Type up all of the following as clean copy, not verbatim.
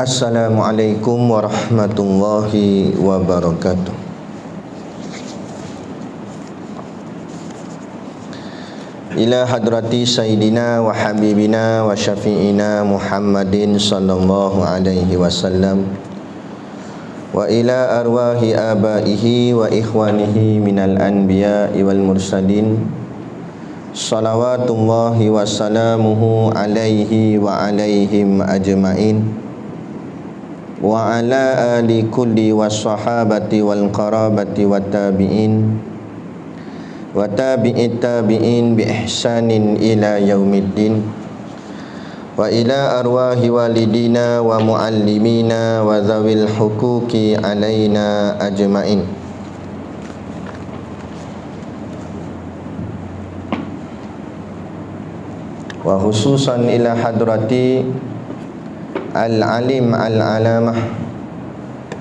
Assalamualaikum warahmatullahi wabarakatuh. Ila hadrati sayyidina wa habibina wa syafi'ina Muhammadin sallallahu alaihi wasallam wa ila arwahi abaihi wa ikhwanihi minal anbiya'i wal mursalin salawatullahi wa salamuhu alaihi wa alaihim ajma'in wa ala ali kulli wassahabati wal qarabati wa tabi'in wa tabi'it tabi'in bi ihsanin ila yaumiddin wa ila arwahi walidina wa muallimina wa zawil huquqi alaina ajma'in. Wa khususan ila hadrati al-alim al-alamah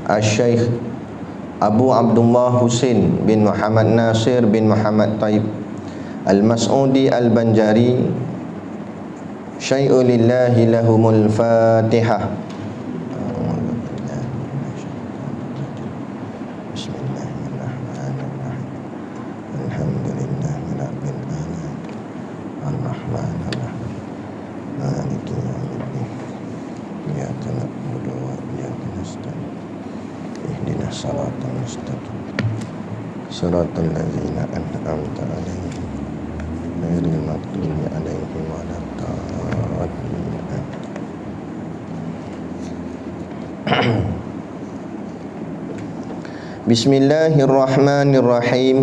al-syaikh Abu Abdullah Husin bin Muhammad Nasir bin Muhammad Taib Al-Mas'udi Al-Banjari Syai'ulillahi lahumul Fatihah. Bismillahirrahmanirrahim. Alhamdulillahi rabbil alamin. Ar-Rahmanir-Rahim. Maliki yaumiddin. Iyyaka na'budu wa iyyaka nasta'in. Ihdinas siratal mustaqim. Siratal ladzina an'amta 'alaihim ghairil maghdubi 'alaihim waladdallin. Bismillahirrahmanirrahim.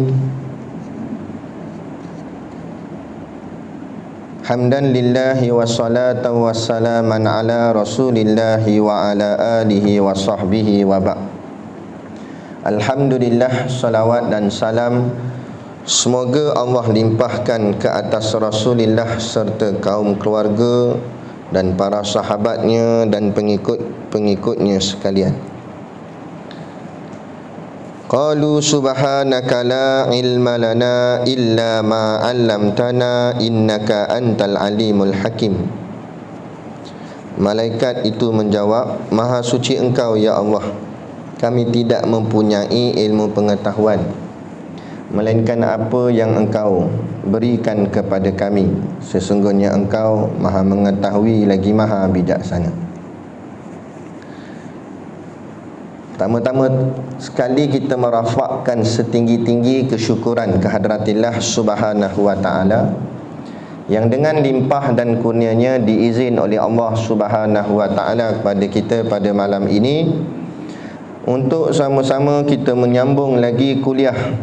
Hamdan lillahi wa salatan wa salaman ala rasulillahi wa ala alihi wa sahbihi wa ba'd. Alhamdulillah, salawat dan salam semoga Allah limpahkan ke atas Rasulullah serta kaum keluarga dan para sahabatnya dan pengikut-pengikutnya sekalian. Qalu subhanaka la ilma lana illa ma 'allamtana innaka antal alimul hakim. Malaikat itu menjawab, Maha suci Engkau ya Allah, kami tidak mempunyai ilmu pengetahuan melainkan apa yang Engkau berikan kepada kami. Sesungguhnya Engkau Maha mengetahui lagi Maha bijaksana. Pertama-tama sekali kita merafakkan setinggi-tinggi kesyukuran kehadраtillah subhanahu wa ta'ala yang dengan limpah dan kurnianya diizin oleh Allah subhanahu wa ta'ala kepada kita pada malam ini untuk sama-sama kita menyambung lagi kuliah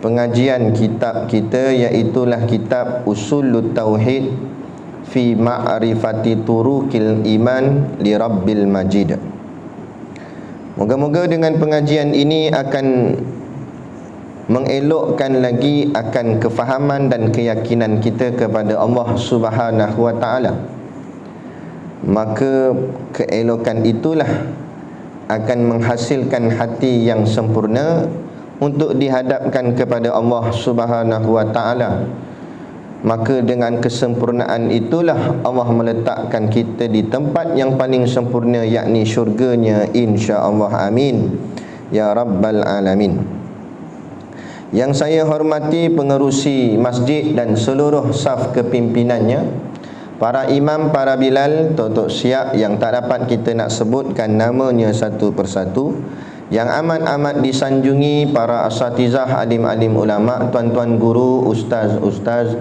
pengajian kitab kita, iaitulah kitab Usulut Tauhid fi Ma'rifati Turuqil Iman li Rabbil Majid. Moga-moga dengan pengajian ini akan mengelokkan lagi akan kefahaman dan keyakinan kita kepada Allah Subhanahu wa ta'ala. Maka keelokan itulah akan menghasilkan hati yang sempurna untuk dihadapkan kepada Allah Subhanahu wa ta'ala. Maka dengan kesempurnaan itulah Allah meletakkan kita di tempat yang paling sempurna, yakni syurganya, insya-Allah. Amin ya rabbal alamin. Yang saya hormati pengerusi masjid dan seluruh saf kepimpinannya, para imam, para bilal, tok-tok siap yang tak dapat kita nak sebutkan namanya satu persatu, yang amat-amat disanjungi para asatizah, alim-alim ulama, tuan-tuan guru, ustaz-ustaz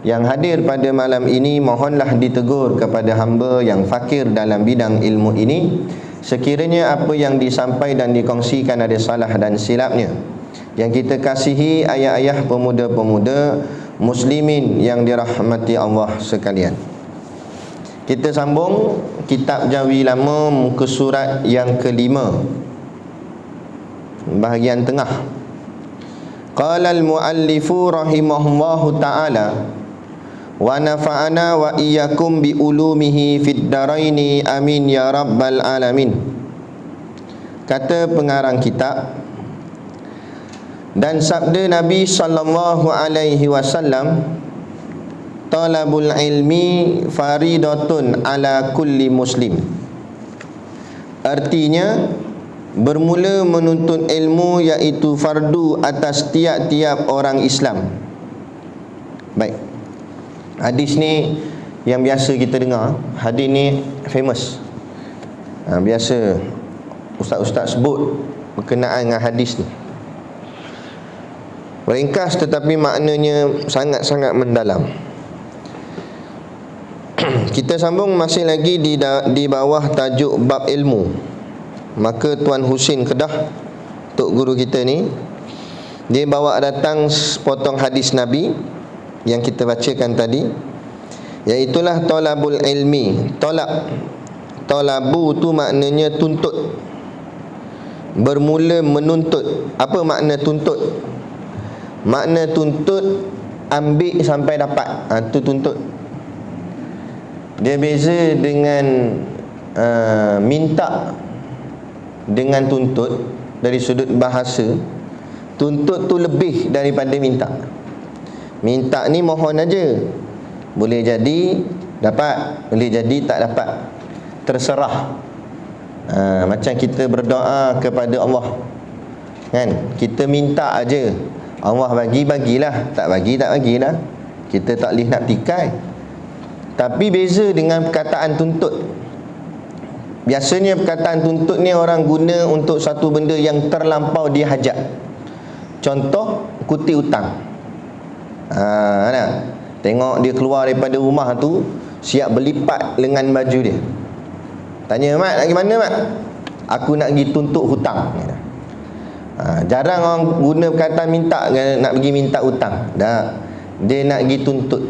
yang hadir pada malam ini, mohonlah ditegur kepada hamba yang fakir dalam bidang ilmu ini. Sekiranya apa yang disampaikan dan dikongsikan ada salah dan silapnya, yang kita kasihi ayah-ayah, pemuda-pemuda muslimin yang dirahmati Allah sekalian. Kita sambung kitab Jawi Lama, muka surat yang kelima, bahagian tengah. Qala al-muallifu rahimahullahu ta'ala wa nafa'ana wa iyyakum bi ulumihi fid daraini amin ya rabbal alamin. Kata pengarang kitab, dan sabda Nabi sallallahu alaihi wasallam, talabul ilmi faridatun ala kulli muslim. Artinya bermula menuntut ilmu iaitu fardu atas tiap-tiap orang Islam. Baik. Hadis ni yang biasa kita dengar. Hadis ni famous. Biasa ustaz-ustaz sebut berkenaan dengan hadis ni. Ringkas tetapi maknanya sangat-sangat mendalam. Kita sambung masih lagi di bawah tajuk bab ilmu. Maka Tuan Husin Kedah, tok guru kita ni, dia bawa datang sepotong hadis Nabi yang kita bacakan tadi, iaitulah talabul ilmi. Talabu tu maknanya tuntut, bermula menuntut. Apa makna tuntut? Makna tuntut ambil sampai dapat. Tu tuntut. Dia beza dengan minta dengan tuntut. Dari sudut bahasa, tuntut tu lebih daripada minta. Minta ni mohon aja, boleh jadi dapat, boleh jadi tak dapat, terserah. Macam kita berdoa kepada Allah, kan? Kita minta aja, Allah bagi, bagilah. Tak bagi, tak bagilah. Kita tak boleh nak tikai. Tapi beza dengan perkataan tuntut. Biasanya perkataan tuntut ni orang guna untuk satu benda yang terlampau dia hajat. Contoh, kuti hutang. Nah, tengok dia keluar daripada rumah tu, siap berlipat lengan baju dia. Tanya, "Mat, nak pergi mana, Mat?" "Aku nak pergi tuntut hutang." Jarang orang guna perkataan minta, nak pergi minta hutang. Dia nak pergi tuntut.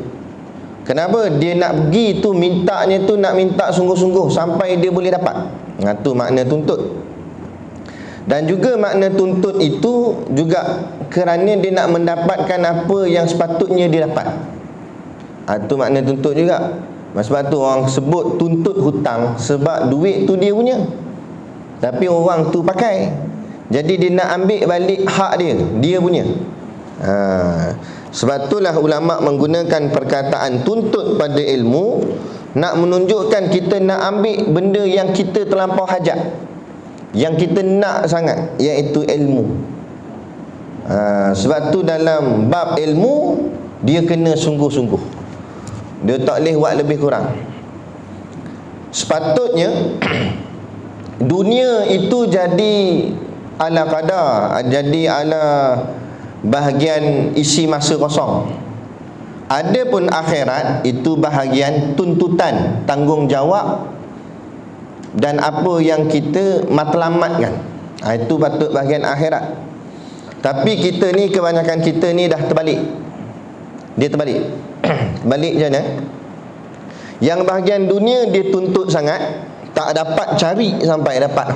Kenapa? Dia nak pergi tu, mintanya tu nak minta sungguh-sungguh sampai dia boleh dapat. Tu makna tuntut. Dan juga makna tuntut itu juga kerana dia nak mendapatkan apa yang sepatutnya dia dapat. Tu makna tuntut juga. Sebab tu orang sebut tuntut hutang, sebab duit tu dia punya, tapi orang tu pakai. Jadi dia nak ambil balik hak dia punya. Sebab itulah ulama' menggunakan perkataan tuntut pada ilmu, nak menunjukkan kita nak ambil benda yang kita terlampau hajat, yang kita nak sangat, iaitu ilmu. Sebab tu dalam bab ilmu, dia kena sungguh-sungguh. Dia tak boleh buat lebih kurang. Sepatutnya dunia itu jadi ala qadar, jadi ala bahagian isi masa kosong. Adapun akhirat itu bahagian tuntutan, tanggungjawab dan apa yang kita matlamatkan. Itu patut bahagian akhirat. Tapi kita ni, kebanyakan kita ni dah terbalik. Dia terbalik. Balik je mana? Yang bahagian dunia dia tuntut sangat, tak dapat cari sampai dapat.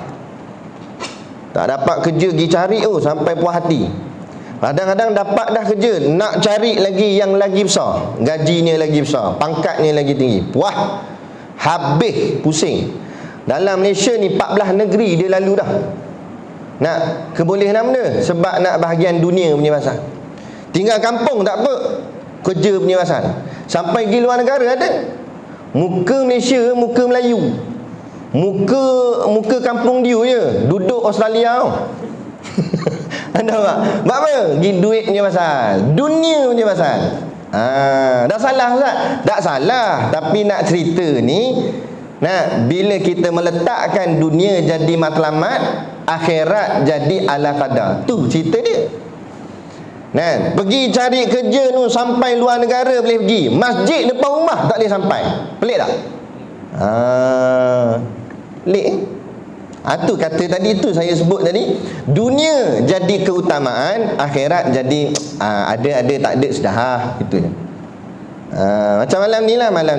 Tak dapat kerja pergi cari sampai puas hati. Kadang-kadang dapat dah kerja, nak cari lagi yang lagi besar, gajinya lagi besar, pangkatnya lagi tinggi. Puas, habis pusing. Dalam Malaysia ni 14 negeri dia lalu dah. Nak kebolehan benda, sebab nak bahagian dunia punya pasal. Tinggal kampung tak apa, kerja punya pasal. Sampai pergi luar negara ada. Muka Malaysia, muka Melayu, muka kampung dia je, duduk Australia Anda tak? Sebab apa? Duit punya pasal, dunia punya pasal. Dah salah Ustaz? Tak salah. Tapi nak cerita ni, bila kita meletakkan dunia jadi matlamat, akhirat jadi ala qadar. Tu cerita dia. Pergi cari kerja tu sampai luar negara boleh pergi, masjid depan rumah tak boleh sampai. Pelik tak? Pelik. Tu kata tadi tu saya sebut tadi, dunia jadi keutamaan, akhirat jadi ada tak ada sudah itu je. Macam malam ni lah, malam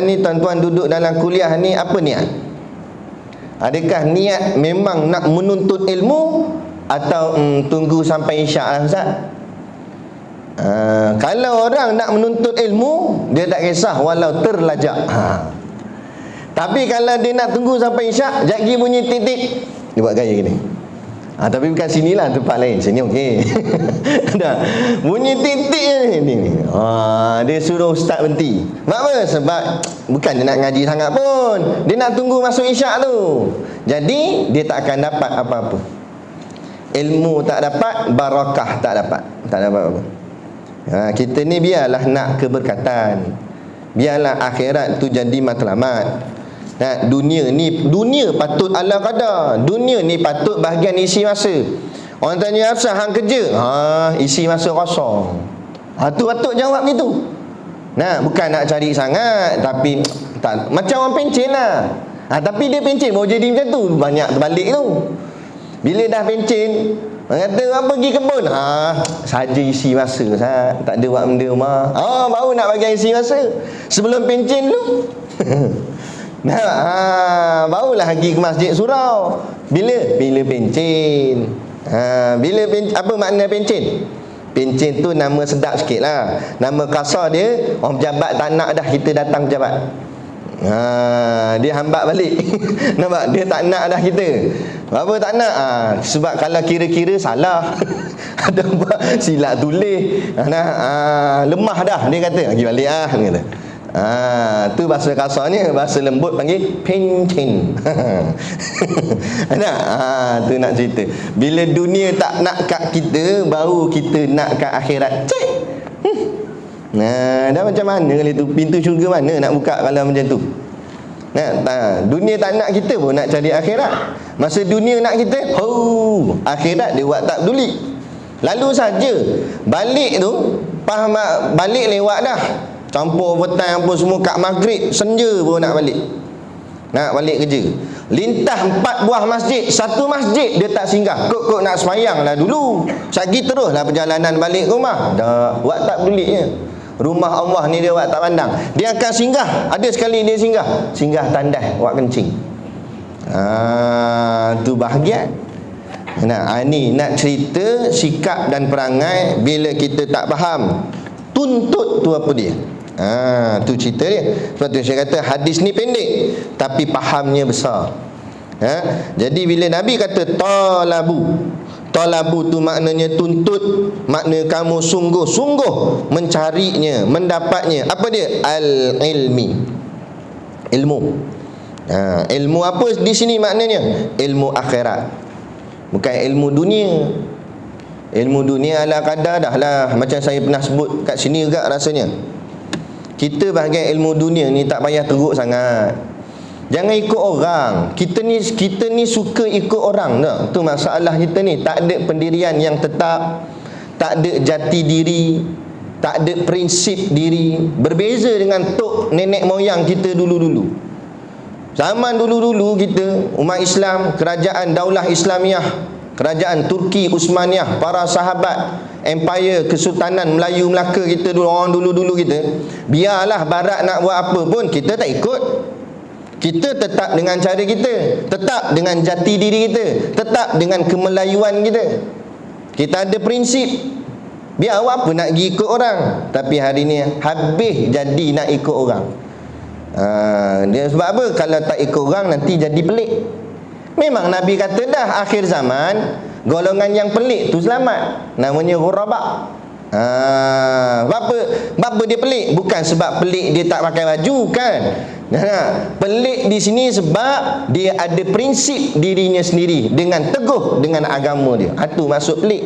ni tuan-tuan duduk dalam kuliah ni, apa niat? Adakah niat memang nak menuntut ilmu, atau tunggu sampai isyak lah Ustaz? Kalau orang nak menuntut ilmu, dia tak kisah walau terlajak. Tapi kalau dia nak tunggu sampai isyak, jap lagi bunyi titik, dia buat gaya gini. Tapi bukan sinilah, tempat lain. Sini okey. Dah. Bunyi titik ni. Dia suruh ustaz berhenti. Kenapa? Sebab bukan dia nak ngaji sangat pun. Dia nak tunggu masuk isyak tu. Jadi dia tak akan dapat apa-apa. Ilmu tak dapat, barakah tak dapat. Tak dapat apa. Kita ni biarlah nak keberkatan. Biarlah akhirat tu jadi matlamat. Dunia patut ala qadar. Dunia ni patut bahagian isi masa. Orang tanya asal hang kerja? Isi masa kosong. Tu patut jawab gitu. Bukan nak cari sangat, tapi tak, macam orang pencen lah. Tapi dia pencen mau jadi macam tu, banyak terbalik tu. Bila dah pencen, kata apa pergi kebun? Saja isi masa, tak ada buat benda rumah. Baru nak bagi isi masa. Sebelum pencen dulu. Barulah pergi ke masjid surau. Bila pencen. Apa makna pencen? Pencen tu nama sedap sikit lah. Nama kasar dia, orang pejabat tak nak dah kita datang pejabat. Dia hambat balik. Nampak? Dia tak nak dah kita. Apa tak nak? Sebab kalau kira-kira salah. Ada buat silap tulis. Lemah dah, dia kata. Pergi balik dia kata. Tu bahasa kasarnya. Bahasa lembut panggil pencen. Tu nak cerita. Bila dunia tak nak kat kita, baru kita nak kat akhirat. Cek. Dah macam mana kali tu? Pintu syurga mana nak buka kalau macam tu? Dunia tak nak kita pun nak cari akhirat. Masa dunia nak kita, akhirat dia buat tak peduli. Lalu saja balik tu, balik lewat dah. Campur petang apa semua, kat maghrib senja pun nak balik. Nak balik kerja. Lintah 4 buah masjid, satu masjid dia tak singgah. Kok nak semayang lah dulu. Sagi teruslah perjalanan balik ke rumah. Dah buat tak pedulinya. Rumah Allah ni dia buat tak pandang. Dia akan singgah. Ada sekali dia singgah tandas buat kencing. Tu bahagian. Ni nak cerita sikap dan perangai bila kita tak faham. Tuntut tu apa dia? Tu cerita dia. Sebab tu saya kata hadis ni pendek tapi fahamnya besar. Jadi bila Nabi kata talabu tu maknanya tuntut, makna kamu sungguh-sungguh mencarinya, mendapatnya. Apa dia? Ilmu. Ilmu apa di sini maknanya? Ilmu akhirat. Bukan ilmu dunia. Ilmu dunia ala kadar dah lah. Macam saya pernah sebut kat sini juga rasanya. Kita bahagian ilmu dunia ni tak payah teruk sangat. Jangan ikut orang. Kita ni suka ikut orang dah. Tu masalah kita ni. Tak ada pendirian yang tetap, tak ada jati diri, tak ada prinsip diri. Berbeza dengan tok nenek moyang kita dulu-dulu. Zaman dulu-dulu kita, umat Islam, kerajaan Daulah Islamiah, kerajaan Turki Uthmaniyah, para sahabat, empire Kesultanan Melayu Melaka kita dulu, orang dulu-dulu kita, biarlah barat nak buat apa pun kita tak ikut. Kita tetap dengan cara kita, tetap dengan jati diri kita, tetap dengan kemelayuan kita. Kita ada prinsip. Biar apa nak pergi ikut orang. Tapi hari ni habis jadi nak ikut orang. Dia sebab apa? Kalau tak ikut orang nanti jadi pelik. Memang Nabi kata dah akhir zaman golongan yang pelik tu selamat. Namanya ghuraba. Apa dia pelik? Bukan sebab pelik dia tak pakai baju, kan? Pelik di sini sebab dia ada prinsip dirinya sendiri dengan teguh dengan agama dia. Itu maksud pelik.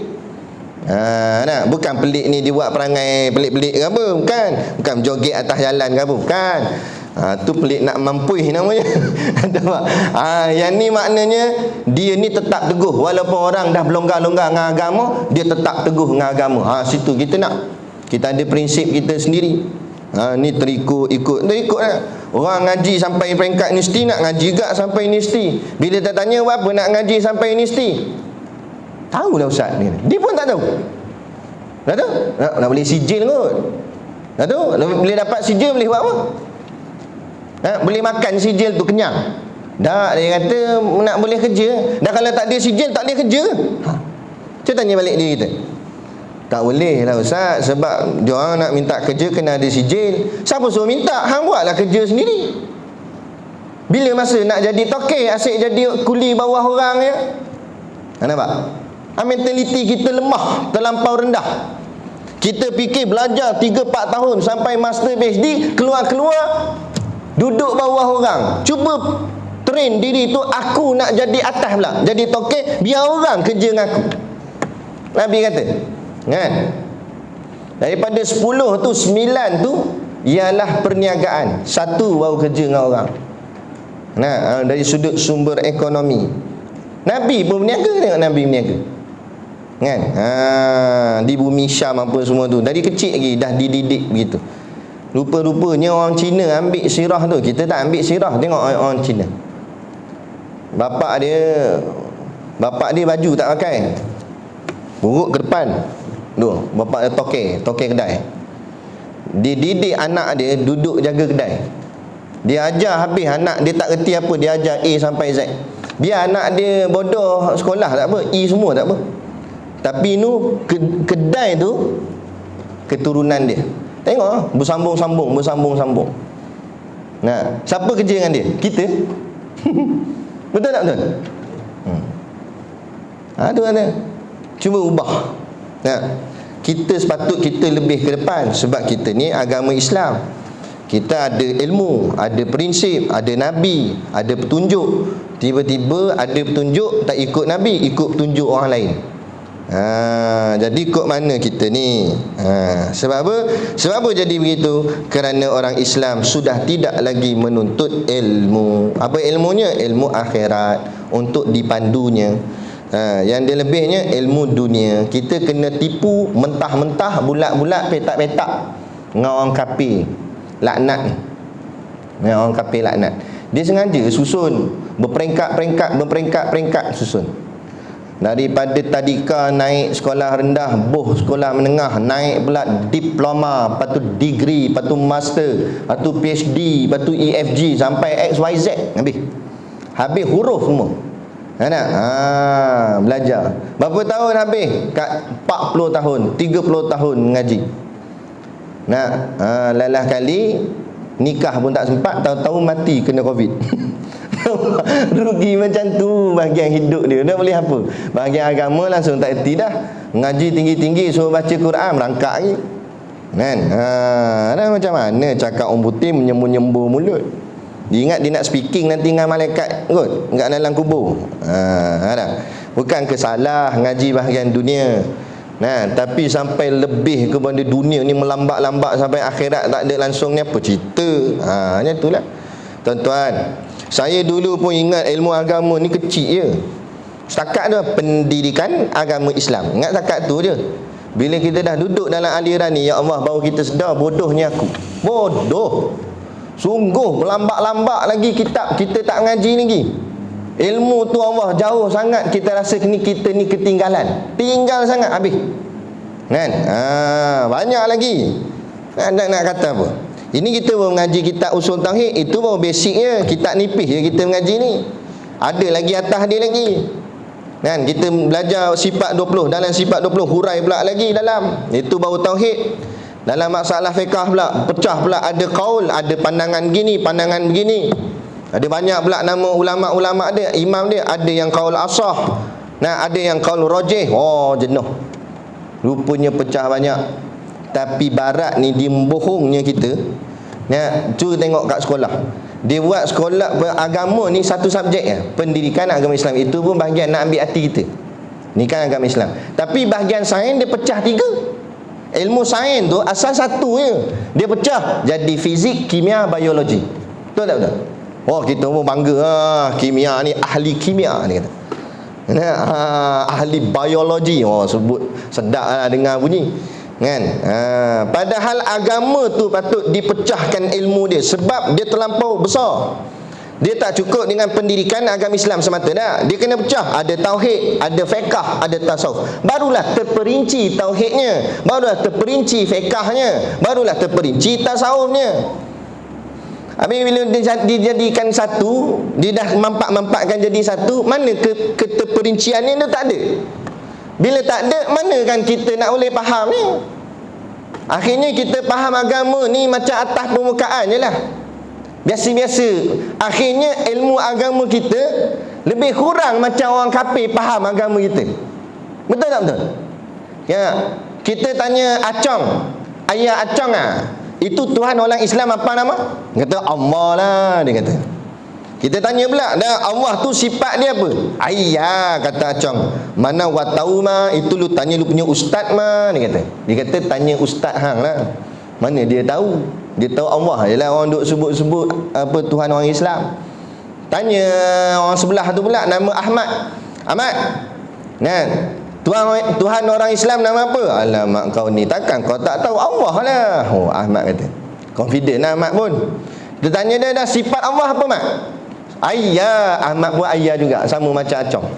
Bukan pelik ni dia buat perangai pelik-pelik ke apa, bukan. Bukan joget atas jalan ke apa, bukan. Tu pelik nak mampuih namanya. Yang ni maknanya dia ni tetap teguh. Walaupun orang dah berlonggar-longgar dengan agama, dia tetap teguh dengan agama. Situ kita nak. Kita ada prinsip kita sendiri. Ni ikut lah. Orang ngaji sampai peringkat universiti, nak ngaji juga sampai universiti. Bila tak tanya apa nak ngaji sampai universiti, tahulah ustaz ni. Dia pun tak tahu. Tak tahu? Nak boleh sijil kot. Tak tahu? Boleh dapat sijil boleh buat apa? Boleh makan sijil tu kenyang. Dah dia kata nak boleh kerja. Dah kalau tak ada sijil tak boleh kerja. Saya tanya balik dia kita. Tak boleh lah ustaz, sebab dia orang nak minta kerja kena ada sijil. Siapa suruh minta? Hang buatlah kerja sendiri. Bila masa nak jadi tokek, asyik jadi kuli bawah orang je. Nampak? Mentaliti kita lemah, terlampau rendah. Kita fikir belajar 3-4 tahun sampai master PhD, keluar-keluar duduk bawah orang. Cuba train diri tu, aku nak jadi atas pula, jadi tokek, biar orang kerja dengan aku. Nabi kata, kan? Daripada 10 tu, 9 tu ialah perniagaan, 1 baru kerja dengan orang. Nah, dari sudut sumber ekonomi, Nabi pun berniaga. Tengok Nabi berniaga, kan? Di bumi Syam apa semua tu, dari kecil lagi dah dididik begitu. Rupa-rupanya orang Cina ambil sirah tu, kita tak ambil sirah. Tengok orang Cina, bapak dia baju tak pakai, buruk ke depan tu, bapak dia tokek kedai. Dia didik anak dia duduk jaga kedai. Dia ajar habis, anak dia tak reti apa, dia ajar A sampai Z. Biar anak dia bodoh sekolah tak apa, E semua tak apa, tapi nu kedai tu keturunan dia. Tengok bersambung-sambung. Nah, siapa kerja dengan dia? Kita. Betul tak betul? Tu ada. Cuba ubah. Nah, kita sepatut kita lebih ke depan, sebab kita ni agama Islam. Kita ada ilmu, ada prinsip, ada Nabi, ada petunjuk. Tiba-tiba ada petunjuk tak ikut Nabi, ikut petunjuk orang lain. Jadi ikut mana kita ni? Sebab apa? Sebab apa jadi begitu? Kerana orang Islam sudah tidak lagi menuntut ilmu. Apa ilmunya? Ilmu akhirat untuk dipandunya. Yang dia lebihnya ilmu dunia. Kita kena tipu mentah-mentah, bulat-bulat, petak-petak dengan orang kafir laknat. Dengan orang kafir laknat. Dia sengaja susun berperingkat susun. Daripada tadika naik sekolah rendah, sekolah menengah, naik pula diploma, lepas tu degree, lepas tu master, lepas tu PhD, lepas tu EFG sampai XYZ. Habis huruf semua. Belajar. Berapa tahun habis? Kat 40 tahun, 30 tahun mengaji. Lalah kali nikah pun tak sempat, tahu-tahu mati kena Covid. Rugi macam tu bahagian hidup dia. Dah boleh apa? Bahagian agama langsung tak erti dah. Ngaji tinggi-tinggi, suruh baca Quran, merangkak lagi, kan? Dah macam mana cakap orang putih menyembur-nyembur mulut. Dia ingat dia nak speaking nanti dengan malaikat kot, kat dalam kubur. Bukan kesalah ngaji bahagian dunia. Tapi sampai lebih kepada dunia ni, melambat-lambat sampai akhirat tak ada langsung ni, apa cerita? Macam itulah. Tuan-tuan, saya dulu pun ingat ilmu agama ni kecil je. Setakat tu pendidikan agama Islam. Ingat setakat tu je. Bila kita dah duduk dalam aliran ni, ya Allah, baru kita sedar bodohnya aku. Bodoh. Sungguh melambat-lambat lagi kitab, kita tak ngaji lagi. Ilmu tu Allah jauh sangat, kita rasa kita ni ketinggalan. Tinggal sangat habis, kan? Banyak lagi. Nak kata apa? Ini kita baru mengaji kitab usul tauhid, itu baru basicnya. Kitab nipis je kita mengaji ni. Ada lagi atas dia lagi, kan? Kita belajar sifat 20, dalam sifat 20 hurai pula lagi dalam. Itu baru tauhid. Dalam masalah fiqh pula pecah pula, ada qaul, ada pandangan gini, pandangan begini. Ada banyak pula nama ulama-ulama dia, imam dia. Ada yang qaul asah, ada yang qaul rajih. Jenuh. Rupanya pecah banyak. Tapi barat ni dia membohongnya kita. Cuba tengok kat sekolah. Dia buat sekolah agama ni satu subjek je, pendidikan agama Islam. Itu pun bahagian nak ambil hati kita. Ni kan agama Islam. Tapi bahagian sains dia pecah 3. Ilmu sains tu asal satu je, dia pecah jadi fizik, kimia, biologi. Betul tak betul? Kita pun bangga, kimia ni ahli kimia ni kata. Ahli biologi, sebut sedap lah dengar bunyi, kan? Padahal agama tu patut dipecahkan ilmu dia, sebab dia terlampau besar. Dia tak cukup dengan pendidikan agama Islam semata dah. Dia kena pecah. Ada tauhid, ada fiqh, ada tasawuf. Barulah terperinci tauhidnya, barulah terperinci fiqhnya, barulah terperinci tasawufnya. Habis bila dijadikan satu, dia dah mampak-mampakkan jadi satu, mana terperinciannya dia tak ada. Bila tak ada, mana kan kita nak boleh faham ni? Akhirnya kita faham agama ni macam atas permukaan je lah, biasa-biasa. Akhirnya ilmu agama kita lebih kurang macam orang kafir faham agama kita. Betul tak betul? Ya, kita tanya Acong, ayah Acong itu Tuhan orang Islam apa nama? Kata Allah lah, dia kata. Kita tanya pula, dah Allah tu sifat dia apa? Ayah, kata Acong. Mana wa tahu mah, itu lu tanya lu punya ustaz mah, dia kata. Dia kata tanya ustaz hang lah. Mana dia tahu? Dia tahu Allah je lah, orang duk sebut-sebut apa Tuhan orang Islam. Tanya orang sebelah tu pula, nama Ahmad. Ahmad, kan? Tuhan orang Islam nama apa? Alamak kau ni, takkan kau tak tahu Allah lah. Oh, Ahmad kata. Confident lah Ahmad pun. Kita tanya dia dah sifat Allah apa Mak? Ayah. Ahmad pun ayah juga, sama macam Acong.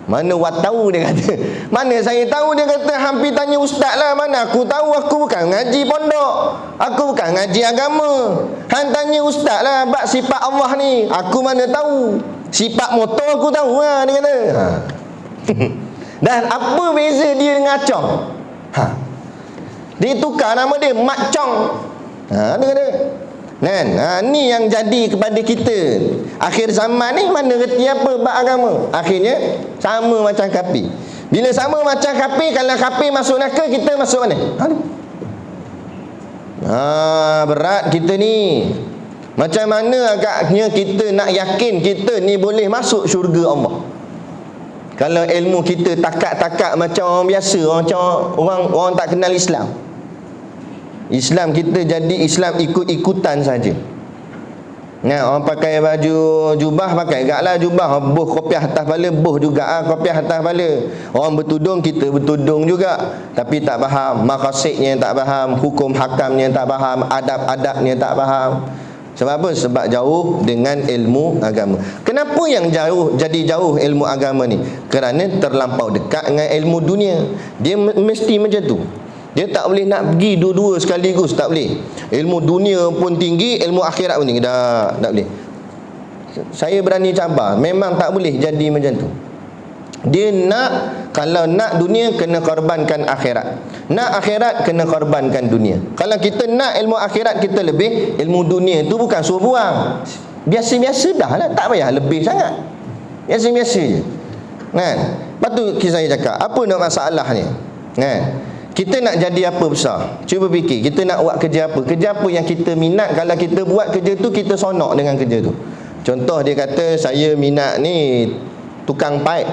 Mana awak tahu, dia kata. Mana saya tahu, dia kata. Hampir tanya ustaz lah. Mana aku tahu, aku bukan ngaji pondok, aku bukan ngaji agama. Hang tanya ustaz lah bab sifat Allah ni, aku mana tahu. Sifat motor aku tahu lah, dia kata. Dan apa beza dia dengan Acong? Dia tukar nama dia, Mak Cong. Dia kata. Kan? Ni yang jadi kepada kita akhir zaman ni, mana reti apa bab agama. Akhirnya sama macam kafir. Bila sama macam kafir, kalau kafir masuk neraka, kita masuk mana? Berat kita ni. Macam mana agaknya kita nak yakin kita ni boleh masuk syurga Allah, kalau ilmu kita takat-takat macam orang biasa, orang tak kenal Islam. Islam kita jadi Islam ikut-ikutan saja. Nah, orang pakai baju jubah, pakai gaklah jubah, boh kopiah atas kepala, boh juga kopiah atas kepala. Orang bertudung, kita bertudung juga, tapi tak faham maqasidnya, tak faham hukum hakamnya, tak faham adab-adabnya, tak faham. Sebab apa? Sebab jauh dengan ilmu agama. Kenapa yang jadi jauh ilmu agama ni? Kerana terlampau dekat dengan ilmu dunia. Dia mesti macam tu. Dia tak boleh nak pergi dua-dua sekaligus, tak boleh. Ilmu dunia pun tinggi, ilmu akhirat pun tinggi. Tak boleh. Saya berani cabar, memang tak boleh jadi macam tu. Dia nak, kalau nak dunia, kena korbankan akhirat. Nak akhirat, kena korbankan dunia. Kalau kita nak ilmu akhirat, kita lebih, ilmu dunia tu bukan suruh buang. Biasa-biasa dah lah, tak payah lebih sangat. Biasa-biasa je. Kan? Lepas tu saya cakap, apa nak masalahnya? Kan? Kita nak jadi apa besar? Cuba fikir, kita nak buat kerja apa? Kerja apa yang kita minat? Kalau kita buat kerja tu, kita sonok dengan kerja tu. Contoh, dia kata, saya minat ni tukang paip,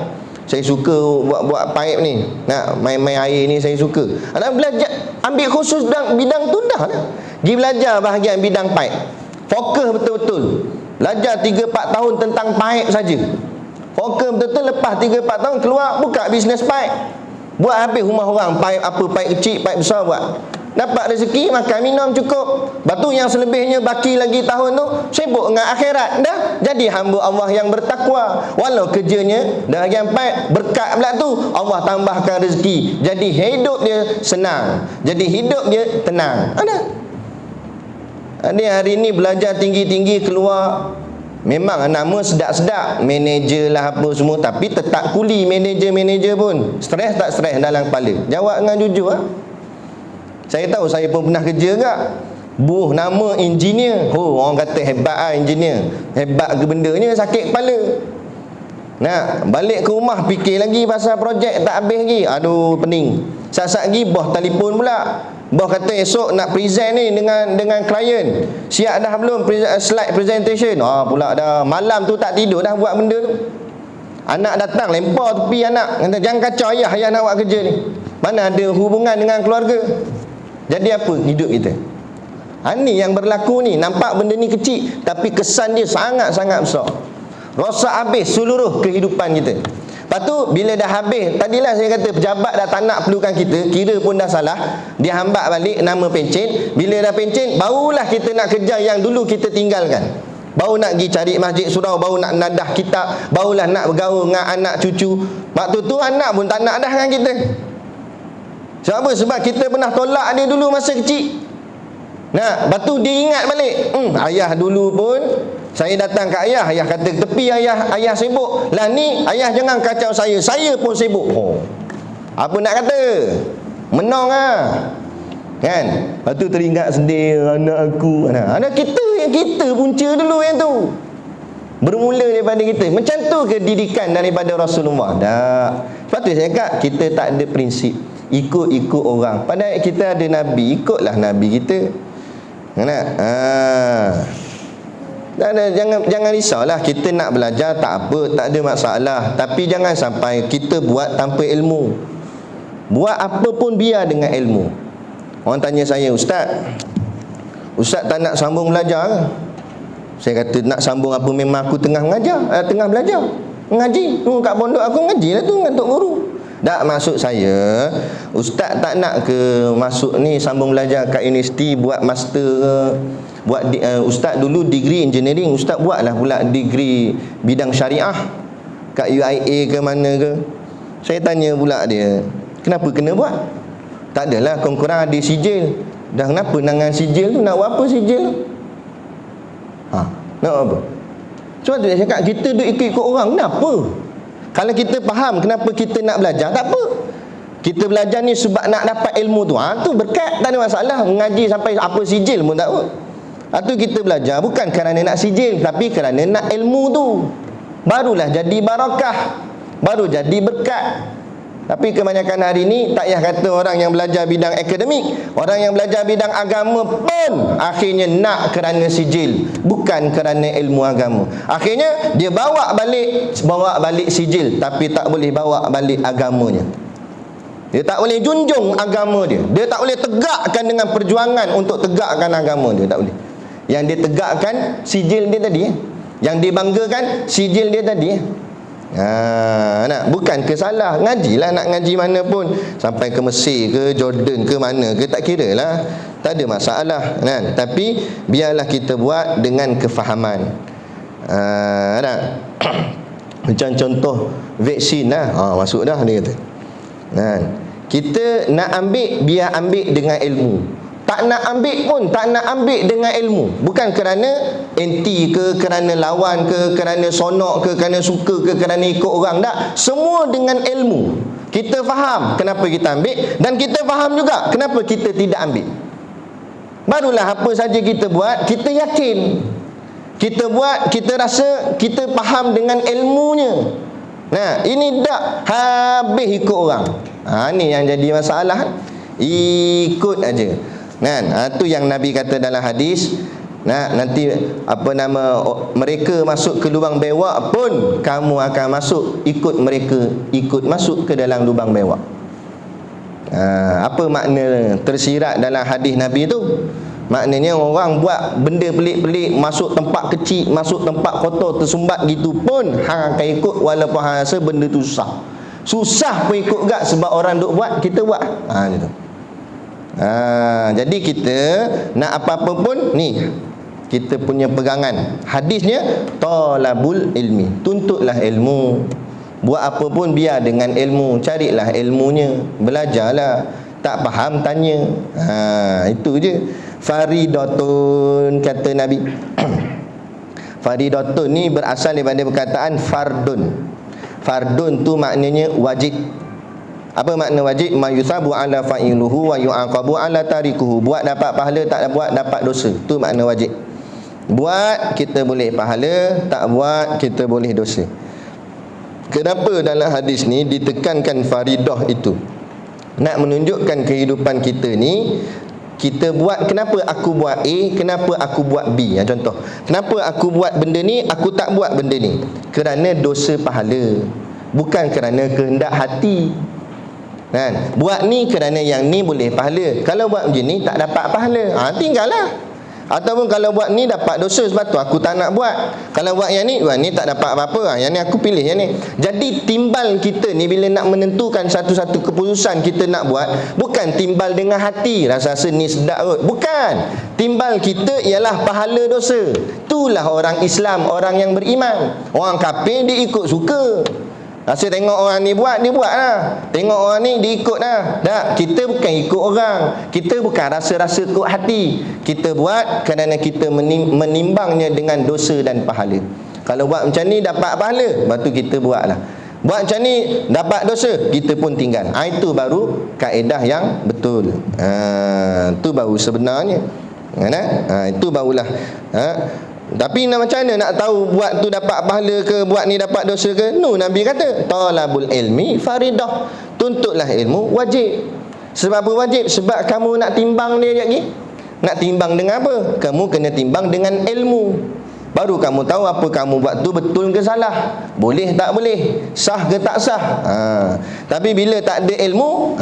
saya suka buat paip ni, nak main-main air ni saya suka. Nak belajar, ambil khusus bidang tu dah lah. Pergi belajar bahagian bidang paip, fokus betul-betul. Belajar 3-4 tahun tentang paip saja. Fokus betul-betul, lepas 3-4 tahun keluar, buka bisnes paip. Buat habis rumah orang, paip apa, paip kecil, paip besar buat. Dapat rezeki, makan minum cukup. Batu yang selebihnya baki lagi tahun tu, sibuk dengan akhirat. Dah jadi hamba Allah yang bertakwa. Walau kerjanya bahagian paip, berkat pula tu Allah tambahkan rezeki. Jadi hidup dia senang, jadi hidup dia tenang. Ada hari ni belajar tinggi-tinggi, keluar memang nama sedap-sedap, manager lah apa semua, tapi tetap kuli manager pun. Stres tak stres dalam kepala? Jawab dengan jujur. Saya tahu, saya pun pernah kerja agak. Buh nama engineer. Orang kata hebat engineer. Hebat ke bendanya, sakit kepala. Nak balik ke rumah fikir lagi pasal projek tak habis lagi. Aduh, pening. Sat-sat lagi bos telefon pula. Bos kata esok nak present ni dengan klien. Siap dah belum slide presentation? Pula dah malam tu tak tidur dah buat benda tu. Anak datang lempar tepi anak, kata jangan kacau ayah nak buat kerja ni. Mana ada hubungan dengan keluarga. Jadi apa hidup kita? Ni yang berlaku ni. Nampak benda ni kecil, tapi kesan dia sangat-sangat besar. Rosak habis seluruh kehidupan kita. Lepas tu bila dah habis, tadilah saya kata pejabat dah tak nak perlukan kita, kira pun dah salah, dia hambat balik nama pencen. Bila dah pencen, barulah kita nak kerja yang dulu kita tinggalkan. Baru nak pergi cari masjid surau, baru nak nadah kitab, barulah nak bergaul dengan anak cucu. Waktu tu anak pun tak nak dah dengan kita. Sebab apa? Sebab kita pernah tolak dia dulu masa kecil. Nah, lepas tu dia ingat balik, ayah dulu pun saya datang ke ayah kata tepi ayah sibuk. Lah ni ayah jangan kacau saya pun sibuk. Apa nak kata? Menang lah. Kan? Lepas tu teringat sedih, anak aku. Anak kita punca dulu yang tu. Bermula daripada kita. Macam tu ke didikan daripada Rasulullah? Tak. Sebab tu saya cakap, kita tak ada prinsip ikut-ikut orang. Padahal kita ada Nabi, ikutlah Nabi kita. Jangan risaulah. Kita nak belajar tak apa, tak ada masalah. Tapi jangan sampai kita buat tanpa ilmu. Buat apa pun biar dengan ilmu. Orang tanya saya, Ustaz tak nak sambung belajar ke? Saya kata, nak sambung apa, memang aku tengah mengajar, tengah belajar mengaji. Kat pondok aku mengaji lah tu dengan Tok Guru. Tak, maksud saya, Ustaz tak nak ke masuk ni sambung belajar kat universiti, buat master ke, buat Ustaz dulu degree engineering, Ustaz buatlah pula degree bidang syariah kat UIA ke mana ke. Saya tanya pula dia, kenapa kena buat? Tak adalah, korang ada sijil. Dah kenapa dengan sijil tu? Nak buat apa sijil tu? Nak apa? Sebab tu saya cakap, kita duk ikut-ikut orang. Kenapa? Kalau kita faham kenapa kita nak belajar, tak apa. Kita belajar ni sebab nak dapat ilmu tu. Tu berkat, tak ada masalah. Mengaji sampai apa sijil pun tak apa. Atau kita belajar bukan kerana nak sijil, tapi kerana nak ilmu tu. Barulah jadi barakah, baru jadi berkat. Tapi kebanyakan hari ni tak payah kata orang yang belajar bidang akademik, orang yang belajar bidang agama pun akhirnya nak kerana sijil, bukan kerana ilmu agama. Akhirnya dia bawa balik sijil, tapi tak boleh bawa balik agamanya. Dia tak boleh junjung agama dia. Dia tak boleh tegakkan dengan perjuangan untuk tegakkan agama dia, tak boleh. Yang dia tegakkan sijil dia tadi, yang dibanggakan sijil dia tadi. Bukan kesalah. Ngajilah, nak ngaji mana pun, sampai ke Mesir ke Jordan ke mana ke, tak kira lah, tak ada masalah kan? Tapi biarlah kita buat dengan kefahaman. Macam contoh vaksin lah, masuk dah dia kata. Kita nak ambil, biar ambil dengan ilmu. Tak nak ambil pun, tak nak ambil dengan ilmu. Bukan kerana anti ke, kerana lawan ke, kerana sonok ke, kerana suka ke, kerana ikut orang. Tak, semua dengan ilmu. Kita faham kenapa kita ambil, dan kita faham juga kenapa kita tidak ambil. Barulah apa saja kita buat, kita yakin. Kita buat, kita rasa kita faham dengan ilmunya. Ini tak habis ikut orang. Ni yang jadi masalah. Ikut aja. Tu yang Nabi kata dalam hadis, nanti mereka masuk ke lubang bewak pun kamu akan masuk ikut mereka, ikut masuk ke dalam lubang bewak. Apa makna tersirat dalam hadis Nabi tu? Maknanya orang buat benda pelik-pelik, masuk tempat kecil, masuk tempat kotor, tersumbat gitu pun hang akan ikut, walaupun hang rasa benda tu susah pun ikut gak, sebab orang duk buat, kita buat. Gitu. Jadi kita nak apa-apa pun ni, kita punya pegangan hadisnya talabul ilmi, tuntutlah ilmu. Buat apa pun biar dengan ilmu, carilah ilmunya, belajarlah. Tak faham tanya. Itu je. Faridatun, kata Nabi. Faridatun ni berasal daripada perkataan fardun. Fardun tu maknanya wajib. Apa makna wajib? Ma yusabu ala fa'iluhu wa yu'aqabu ala tarikuhu. Buat dapat pahala, tak buat dapat dosa. Tu makna wajib. Buat kita boleh pahala, tak buat kita boleh dosa. Kenapa dalam hadis ni ditekankan faridah itu? Nak menunjukkan kehidupan kita ni, kita buat, kenapa aku buat A, kenapa aku buat B. Contoh, kenapa aku buat benda ni, aku tak buat benda ni? Kerana dosa pahala, bukan kerana kehendak hati. Buat ni kerana yang ni boleh pahala. Kalau buat macam ni tak dapat pahala, tinggallah. Ataupun kalau buat ni dapat dosa, sebab tu aku tak nak buat. Kalau buat yang ni tak dapat apa-apa, yang ni aku pilih yang ni. Jadi timbal kita ni bila nak menentukan satu-satu keputusan kita nak buat, bukan timbal dengan hati, rasa-rasa ni sedap kot. Bukan. Timbal kita ialah pahala dosa. Itulah orang Islam, orang yang beriman. Orang kafir dia ikut suka. Rasa tengok orang ni buat, dia buat lah. Tengok orang ni, dia ikut lah. Tak, kita bukan ikut orang. Kita bukan rasa-rasa ikut hati. Kita buat kerana kita menimbangnya dengan dosa dan pahala. Kalau buat macam ni dapat pahala, lepas tu kita buat lah. Buat macam ni dapat dosa, kita pun tinggal. Itu baru kaedah yang betul. Itu baru sebenarnya. Itu barulah Tapi macam mana nak tahu buat tu dapat pahala ke, buat ni dapat dosa ke? Nabi kata talabul ilmi faridah, tuntutlah ilmu wajib. Sebab apa wajib? Sebab kamu nak timbang dia lagi. Nak timbang dengan apa? Kamu kena timbang dengan ilmu. Baru kamu tahu apa kamu buat tu betul ke salah, boleh tak boleh, sah ke tak sah. Tapi bila tak ada ilmu,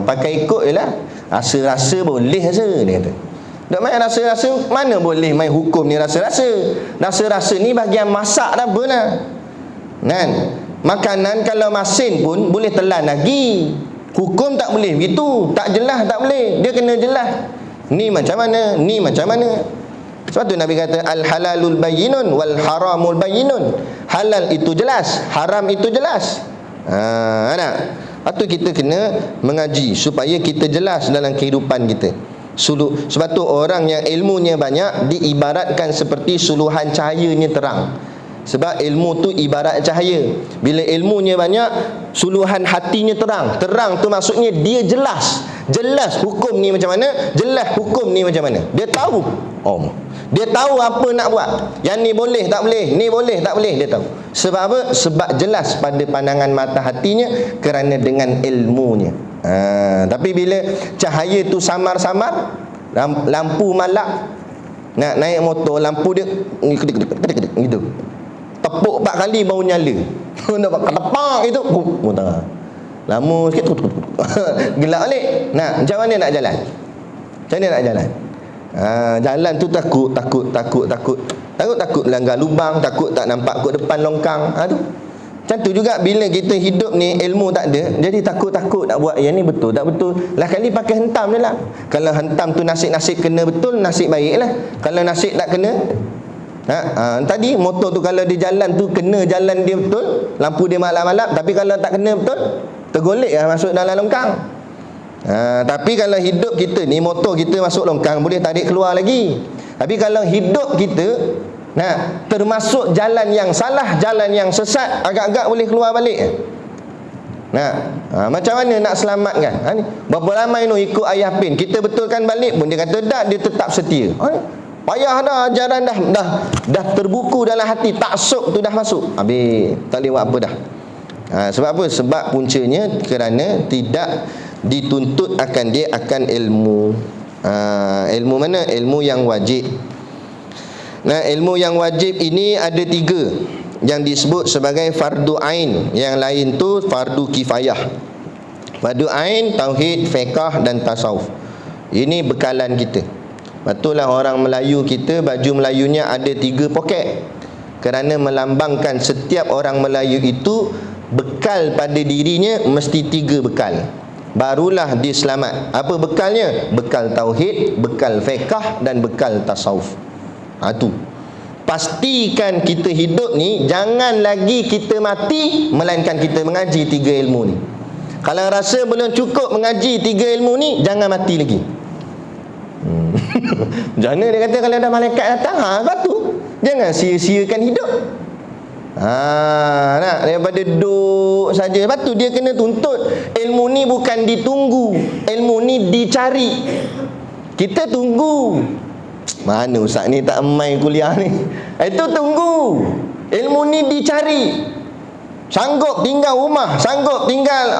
pakai ikut je lah. Rasa-rasa boleh rasa, dia kata. Tak main rasa-rasa, mana boleh main hukum ni rasa-rasa. Rasa-rasa ni bahagian masak dah apa lah. Kan? Makanan kalau masin pun boleh telan lagi. Hukum tak boleh begitu. Tak jelas tak boleh. Dia kena jelas. Ni macam mana, ni macam mana. Sebab tu Nabi kata al-halalul bayyinun wal haramul bayyinun. Halal itu jelas, haram itu jelas. Nak? Lepas tu kita kena mengaji supaya kita jelas dalam kehidupan kita. Sebab tu orang yang ilmunya banyak diibaratkan seperti suluhan cahayanya terang. Sebab ilmu tu ibarat cahaya. Bila ilmunya banyak, suluhan hatinya terang. Terang tu maksudnya dia jelas. Jelas hukum ni macam mana, jelas hukum ni macam mana. Dia tahu. Dia tahu apa nak buat. Yang ni boleh tak boleh, ni boleh tak boleh, dia tahu. Sebab apa? Sebab jelas pada pandangan mata hatinya, kerana dengan ilmunya. Tapi bila cahaya tu samar-samar, lampu malap, nak naik motor, lampu dia gitu, tepuk 4 kali baru nyala. Nampak ketepak itu, lama sikit gelap balik. Macam mana nak jalan? Macam mana nak jalan? Jalan tu takut langgar lubang, takut tak nampak kot depan longkang. Tu macam tu juga bila kita hidup ni, ilmu tak ada, jadi takut-takut nak buat yang ni betul tak betul. Lah kali pakai hentam je lah. Kalau hentam tu nasib-nasib kena betul, nasib baik lah. Kalau nasib tak kena, tadi motor tu kalau dia jalan tu kena jalan dia betul, lampu dia malap-malap. Tapi kalau tak kena betul, tergolek lah masuk dalam longkang. Tapi kalau hidup kita ni, motor kita masuk longkang boleh tarik keluar lagi. Tapi kalau hidup kita termasuk jalan yang salah, jalan yang sesat, agak-agak boleh keluar balik. Macam mana nak selamatkan? Berapa ramai ikut ayah pin, kita betulkan balik pun dia kata tak, dia tetap setia. Payah dah, ajaran dah terbuku dalam hati, taksub tu dah masuk, habis tak boleh buat apa dah. Sebab apa? Sebab puncanya kerana tidak dituntut akan ilmu. Ilmu mana? Ilmu yang wajib. Ilmu yang wajib ini ada 3 yang disebut sebagai fardu ain. Yang lain tu fardu kifayah. Fardu ain, tauhid, fiqh dan tasawuf. Ini bekalan kita. Betullah orang Melayu kita, baju Melayunya ada 3 poket. Kerana melambangkan setiap orang Melayu itu bekal pada dirinya mesti 3 bekal. Barulah dia selamat. Apa bekalnya? Bekal tauhid, bekal fiqh dan bekal tasawuf. Tu pastikan kita hidup ni, jangan lagi kita mati melainkan kita mengaji 3 ilmu ni. Kalau rasa belum cukup mengaji 3 ilmu ni, jangan mati lagi. Macam mana dia kata kalau ada malaikat datang? Sebab tu jangan sia-siakan hidup. Nak daripada duduk saja. Sebab tu dia kena tuntut. Ilmu ni bukan ditunggu, ilmu ni dicari. Kita tunggu. Mana ustaz ni tak main kuliah ni? Itu tunggu. Ilmu ni dicari. Sanggup tinggal rumah, sanggup tinggal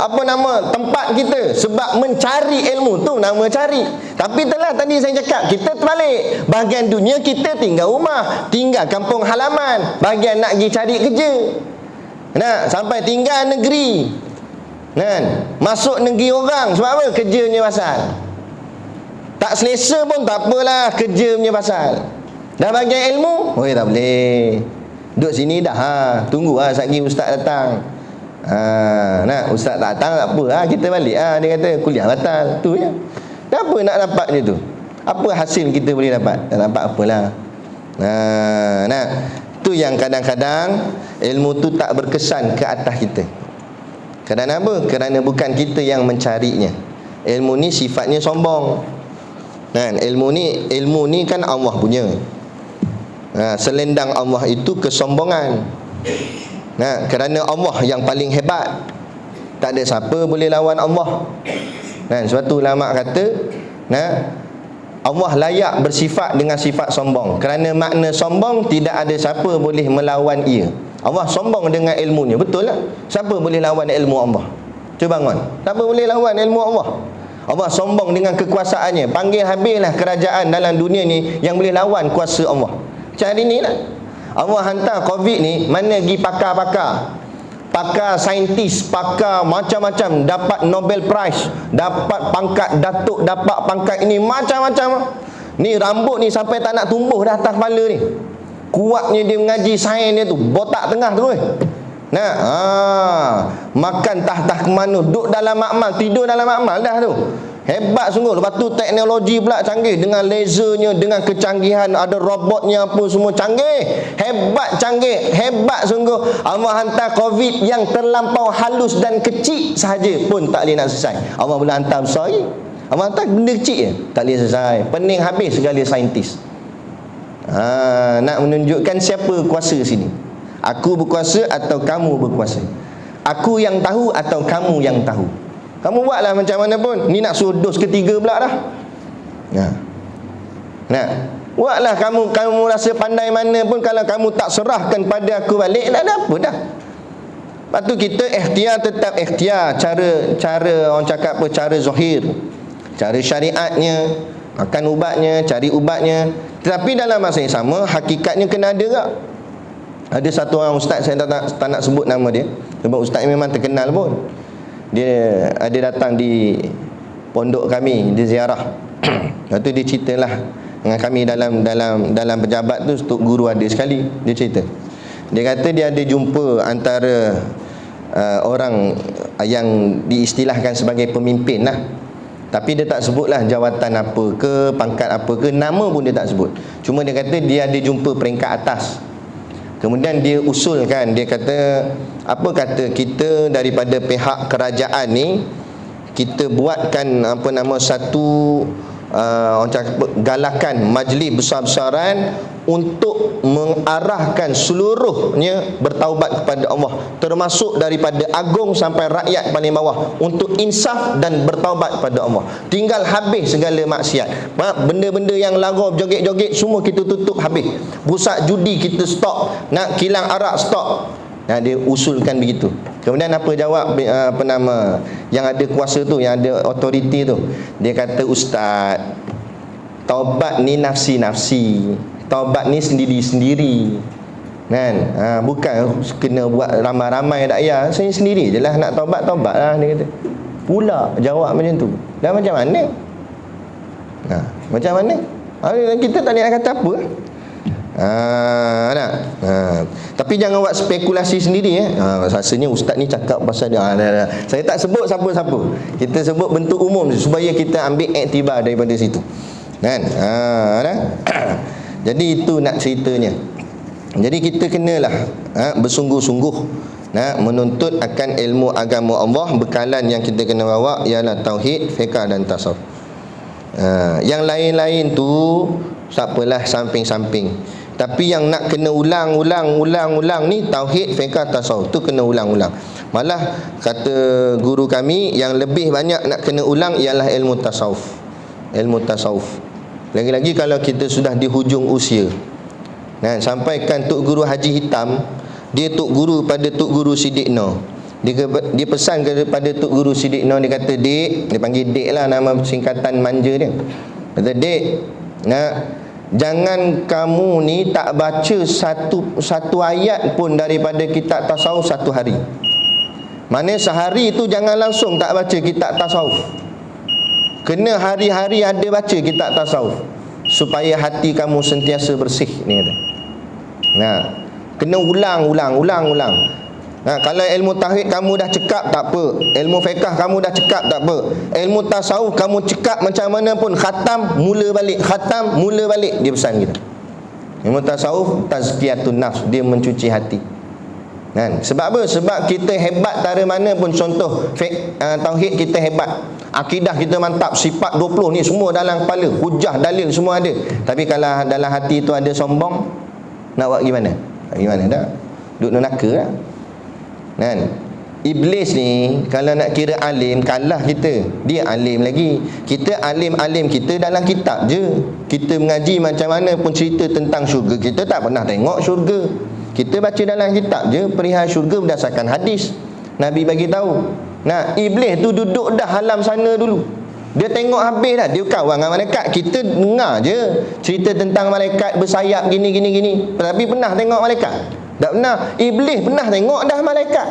tempat kita sebab mencari ilmu tu nama cari. Tapi telah tadi saya cakap, kita terbalik. Bahagian dunia kita tinggal rumah, tinggal kampung halaman, bahagian nak pergi cari kerja. Sampai tinggal negeri. Masuk negeri orang. Sebab apa? Kerjanya pasal. Tak selesa pun tak apalah, kerja punya pasal. Dah bagian ilmu, tak boleh. Duduk sini dah, tunggu sekejap lagi ustaz datang. Ustaz tak datang tak apa, kita balik. Dia kata kuliah batal. Tu je. Apa nak dapat je tu? Apa hasil kita boleh dapat? Tak dapat apalah. Tu yang kadang-kadang ilmu tu tak berkesan ke atas kita. Kerana apa? Kerana bukan kita yang mencarinya. Ilmu ni sifatnya sombong. Ilmu ni kan Allah punya. Selendang Allah itu kesombongan. Kerana Allah yang paling hebat, tak ada siapa boleh lawan Allah. Sebab tu ulama kata, Allah layak bersifat dengan sifat sombong. Kerana makna sombong, tidak ada siapa boleh melawan ia. Allah sombong dengan ilmunya. Betul tak? Siapa boleh lawan ilmu Allah? Cuba bangun. Siapa boleh lawan ilmu Allah? Allah sombong dengan kekuasaannya. Panggil habislah kerajaan dalam dunia ni yang boleh lawan kuasa Allah. Macam hari ni lah, Allah hantar COVID ni, mana pergi pakar-pakar, pakar saintis, pakar macam-macam, dapat Nobel Prize, dapat pangkat datuk, dapat pangkat ini, macam-macam. Ni rambut ni sampai tak nak tumbuh dah atas kepala ni. Kuatnya dia mengaji sains dia tu, botak tengah tu. Makan tah-tah ke mana, duduk dalam makmal, tidur dalam makmal dah tu. Hebat sungguh. Lepas tu teknologi pula canggih, dengan lasernya, dengan kecanggihan, ada robotnya apa semua canggih. Hebat canggih, hebat sungguh. Allah hantar COVID yang terlampau halus dan kecil sahaja pun tak boleh nak selesai. Allah boleh hantar besar. Allah hantar benda kecil je, tak boleh selesai. Pening habis segala saintis. Nak menunjukkan siapa kuasa sini. Aku berkuasa atau kamu berkuasa? Aku yang tahu atau kamu yang tahu? Kamu buatlah macam mana pun. Ni nak suruh dos ketiga pula dah. Buatlah kamu rasa pandai mana pun, kalau kamu tak serahkan pada aku balik, tak ada apa dah. Lepas tu kita ikhtiar, tetap ikhtiar. Cara orang cakap apa, cara zahir, cara syariatnya, makan ubatnya, cari ubatnya. Tetapi dalam masa yang sama, hakikatnya kena ada tak? Ada satu orang ustaz, saya tak nak sebut nama dia, sebab ustaz ni memang terkenal pun. Dia ada datang di pondok kami, dia ziarah. Lepas tu dia ceritalah dengan kami dalam pejabat tu, Tok Guru ada sekali, dia cerita. Dia kata dia ada jumpa antara orang yang diistilahkan sebagai pemimpin lah. Tapi dia tak sebutlah jawatan apa ke, pangkat apa ke, nama pun dia tak sebut. Cuma dia kata dia ada jumpa peringkat atas. Kemudian dia usulkan, dia kata, apa kata kita daripada pihak kerajaan ni, kita buatkan satu galakan majlis besar-besaran untuk mengarahkan seluruhnya bertaubat kepada Allah, termasuk daripada agung sampai rakyat paling bawah, untuk insaf dan bertaubat kepada Allah. Tinggal habis segala maksiat. Benda-benda yang larau, joget-joget, semua kita tutup habis. Pusat judi kita stop, nak kilang arak stop. Dia usulkan begitu. Kemudian apa jawab yang ada kuasa tu, yang ada autoriti tu? Dia kata, ustaz, taubat ni nafsi-nafsi, taubat ni sendiri-sendiri, kan? Bukan kena buat ramai-ramai rakyat. Saya sendiri je lah nak taubat lah, dia kata. Pula jawab macam tu. Dah macam mana? Macam mana? Kita tak nak kata apa. Tapi jangan buat spekulasi sendiri. Rasanya ustaz ni cakap pasal dia. Saya tak sebut siapa-siapa, kita sebut bentuk umum supaya kita ambil iktibar daripada situ, kan? Jadi itu nak ceritanya. Jadi kita kenalah bersungguh-sungguh menuntut akan ilmu agama Allah. Bekalan yang kita kena bawa ialah tauhid, fiqh dan tasawuf. Yang lain-lain tu tak apalah, samping-samping. Tapi yang nak kena ulang ni tauhid, fiqh, tasawuf tu kena ulang-ulang. Malah kata guru kami, yang lebih banyak nak kena ulang ialah ilmu tasawuf. Ilmu tasawuf. Lagi-lagi kalau kita sudah di hujung usia. Sampaikan Tok Guru Haji Hitam, dia Tok Guru pada Tok Guru Siddiq Noh. Dia pesan kepada Tok Guru Siddiq Noh, dia kata, Dek, dia panggil Dek lah, nama singkatan manja dia. Kata, Dek, jangan kamu ni tak baca satu ayat pun daripada kitab tasawuf satu hari. Mana sehari tu jangan langsung tak baca kitab tasawuf. Kena hari-hari ada baca kitab tasawuf, supaya hati kamu sentiasa bersih, ni kata. Kena ulang. Kalau ilmu tauhid kamu dah cekap tak apa, ilmu fiqh kamu dah cekap tak apa, ilmu tasawuf kamu cekap macam mana pun, khatam mula balik, dia pesan kita. Ilmu tasawuf tazkiyatun nafs, dia mencuci hati. Sebab apa? Sebab kita hebat dari mana pun. Contoh tauhid kita hebat, akidah kita mantap, sifat 20 ni semua dalam kepala, hujah dalil semua ada. Tapi kalau dalam hati tu ada sombong, nak buat gimana? Gimana dah? Duduk neraka lah. Iblis ni kalau nak kira alim, kalah kita. Dia alim lagi. Kita alim-alim kita dalam kitab je. Kita mengaji macam mana pun cerita tentang syurga, kita tak pernah tengok syurga. Kita baca dalam kitab je perihal syurga berdasarkan hadis. Nabi bagi tahu. Nah, iblis tu duduk dah alam sana dulu. Dia tengok habis dah. Dia kawan dengan malaikat. Kita dengar je cerita tentang malaikat bersayap gini. Tapi pernah tengok malaikat? Tak pernah. Iblis pernah tengok dah malaikat.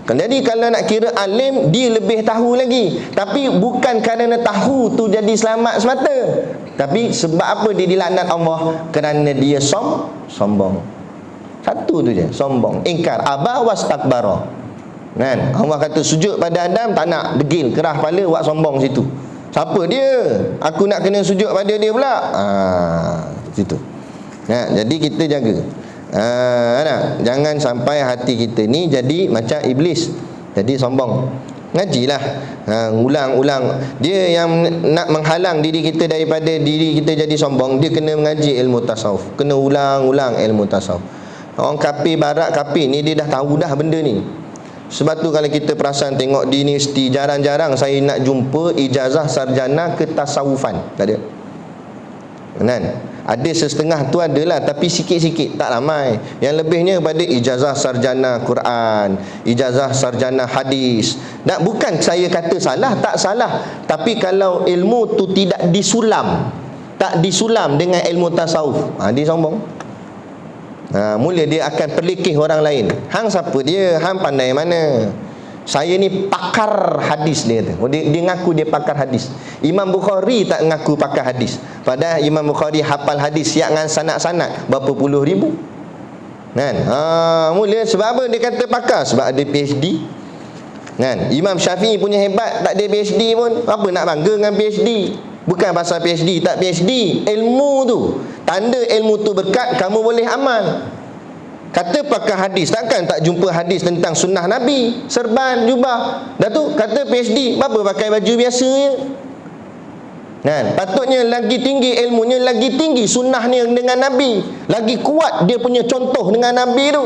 Jadi kalau nak kira alim, dia lebih tahu lagi. Tapi bukan kerana tahu tu jadi selamat semata. Tapi sebab apa dia dilaknat Allah? Kerana dia sombong. Satu tu je, sombong. Ingkar, aba wastakbara. Kan? Allah kata sujud pada Adam, tak nak, degil, kerah kepala, buat sombong situ. Siapa dia? Aku nak kena sujud pada dia pula. Situ. Nah, jadi kita jaga. Jangan sampai hati kita ni jadi macam iblis, jadi sombong. Ngajilah, ulang-ulang. Dia yang nak menghalang diri kita daripada diri kita jadi sombong, dia kena mengaji ilmu tasawuf. Kena ulang-ulang ilmu tasawuf. Orang kafir barat kafir ni, dia dah tahu dah benda ni. Sebab tu kalau kita perasan tengok di universiti, jarang-jarang saya nak jumpa ijazah sarjana ketasawufan. Tak ada. Kan? Ada sesetengah tu adalah, tapi sikit-sikit, tak ramai. Yang lebihnya pada ijazah sarjana Quran, ijazah sarjana hadis. Dan bukan saya kata salah, tak salah. Tapi kalau ilmu tu tidak disulam, tak disulam dengan ilmu tasawuf, dia sombong. Mula dia akan perlikih orang lain. Hang siapa dia? Hang pandai mana? Saya ni pakar hadis, dia kata. Dia ngaku dia pakar hadis. Imam Bukhari tak ngaku pakar hadis. Padahal Imam Bukhari hafal hadis siap dengan sanad-sanad berapa puluh ribu. Kan? Mula sebab apa dia kata pakar? Sebab ada PhD. Kan? Imam Syafi'i punya hebat, tak ada PhD pun. Apa nak bangga dengan PhD? Bukan pasal PhD, tak PhD, ilmu tu. Tanda ilmu tu berkat, kamu boleh amal. Kata pakar hadis, takkan tak jumpa hadis tentang sunnah Nabi, serban, jubah. Dah tu kata PhD, apa pakai baju biasa je. Kan? Patutnya lagi tinggi ilmunya, lagi tinggi sunnahnya dengan Nabi, lagi kuat dia punya contoh dengan Nabi tu.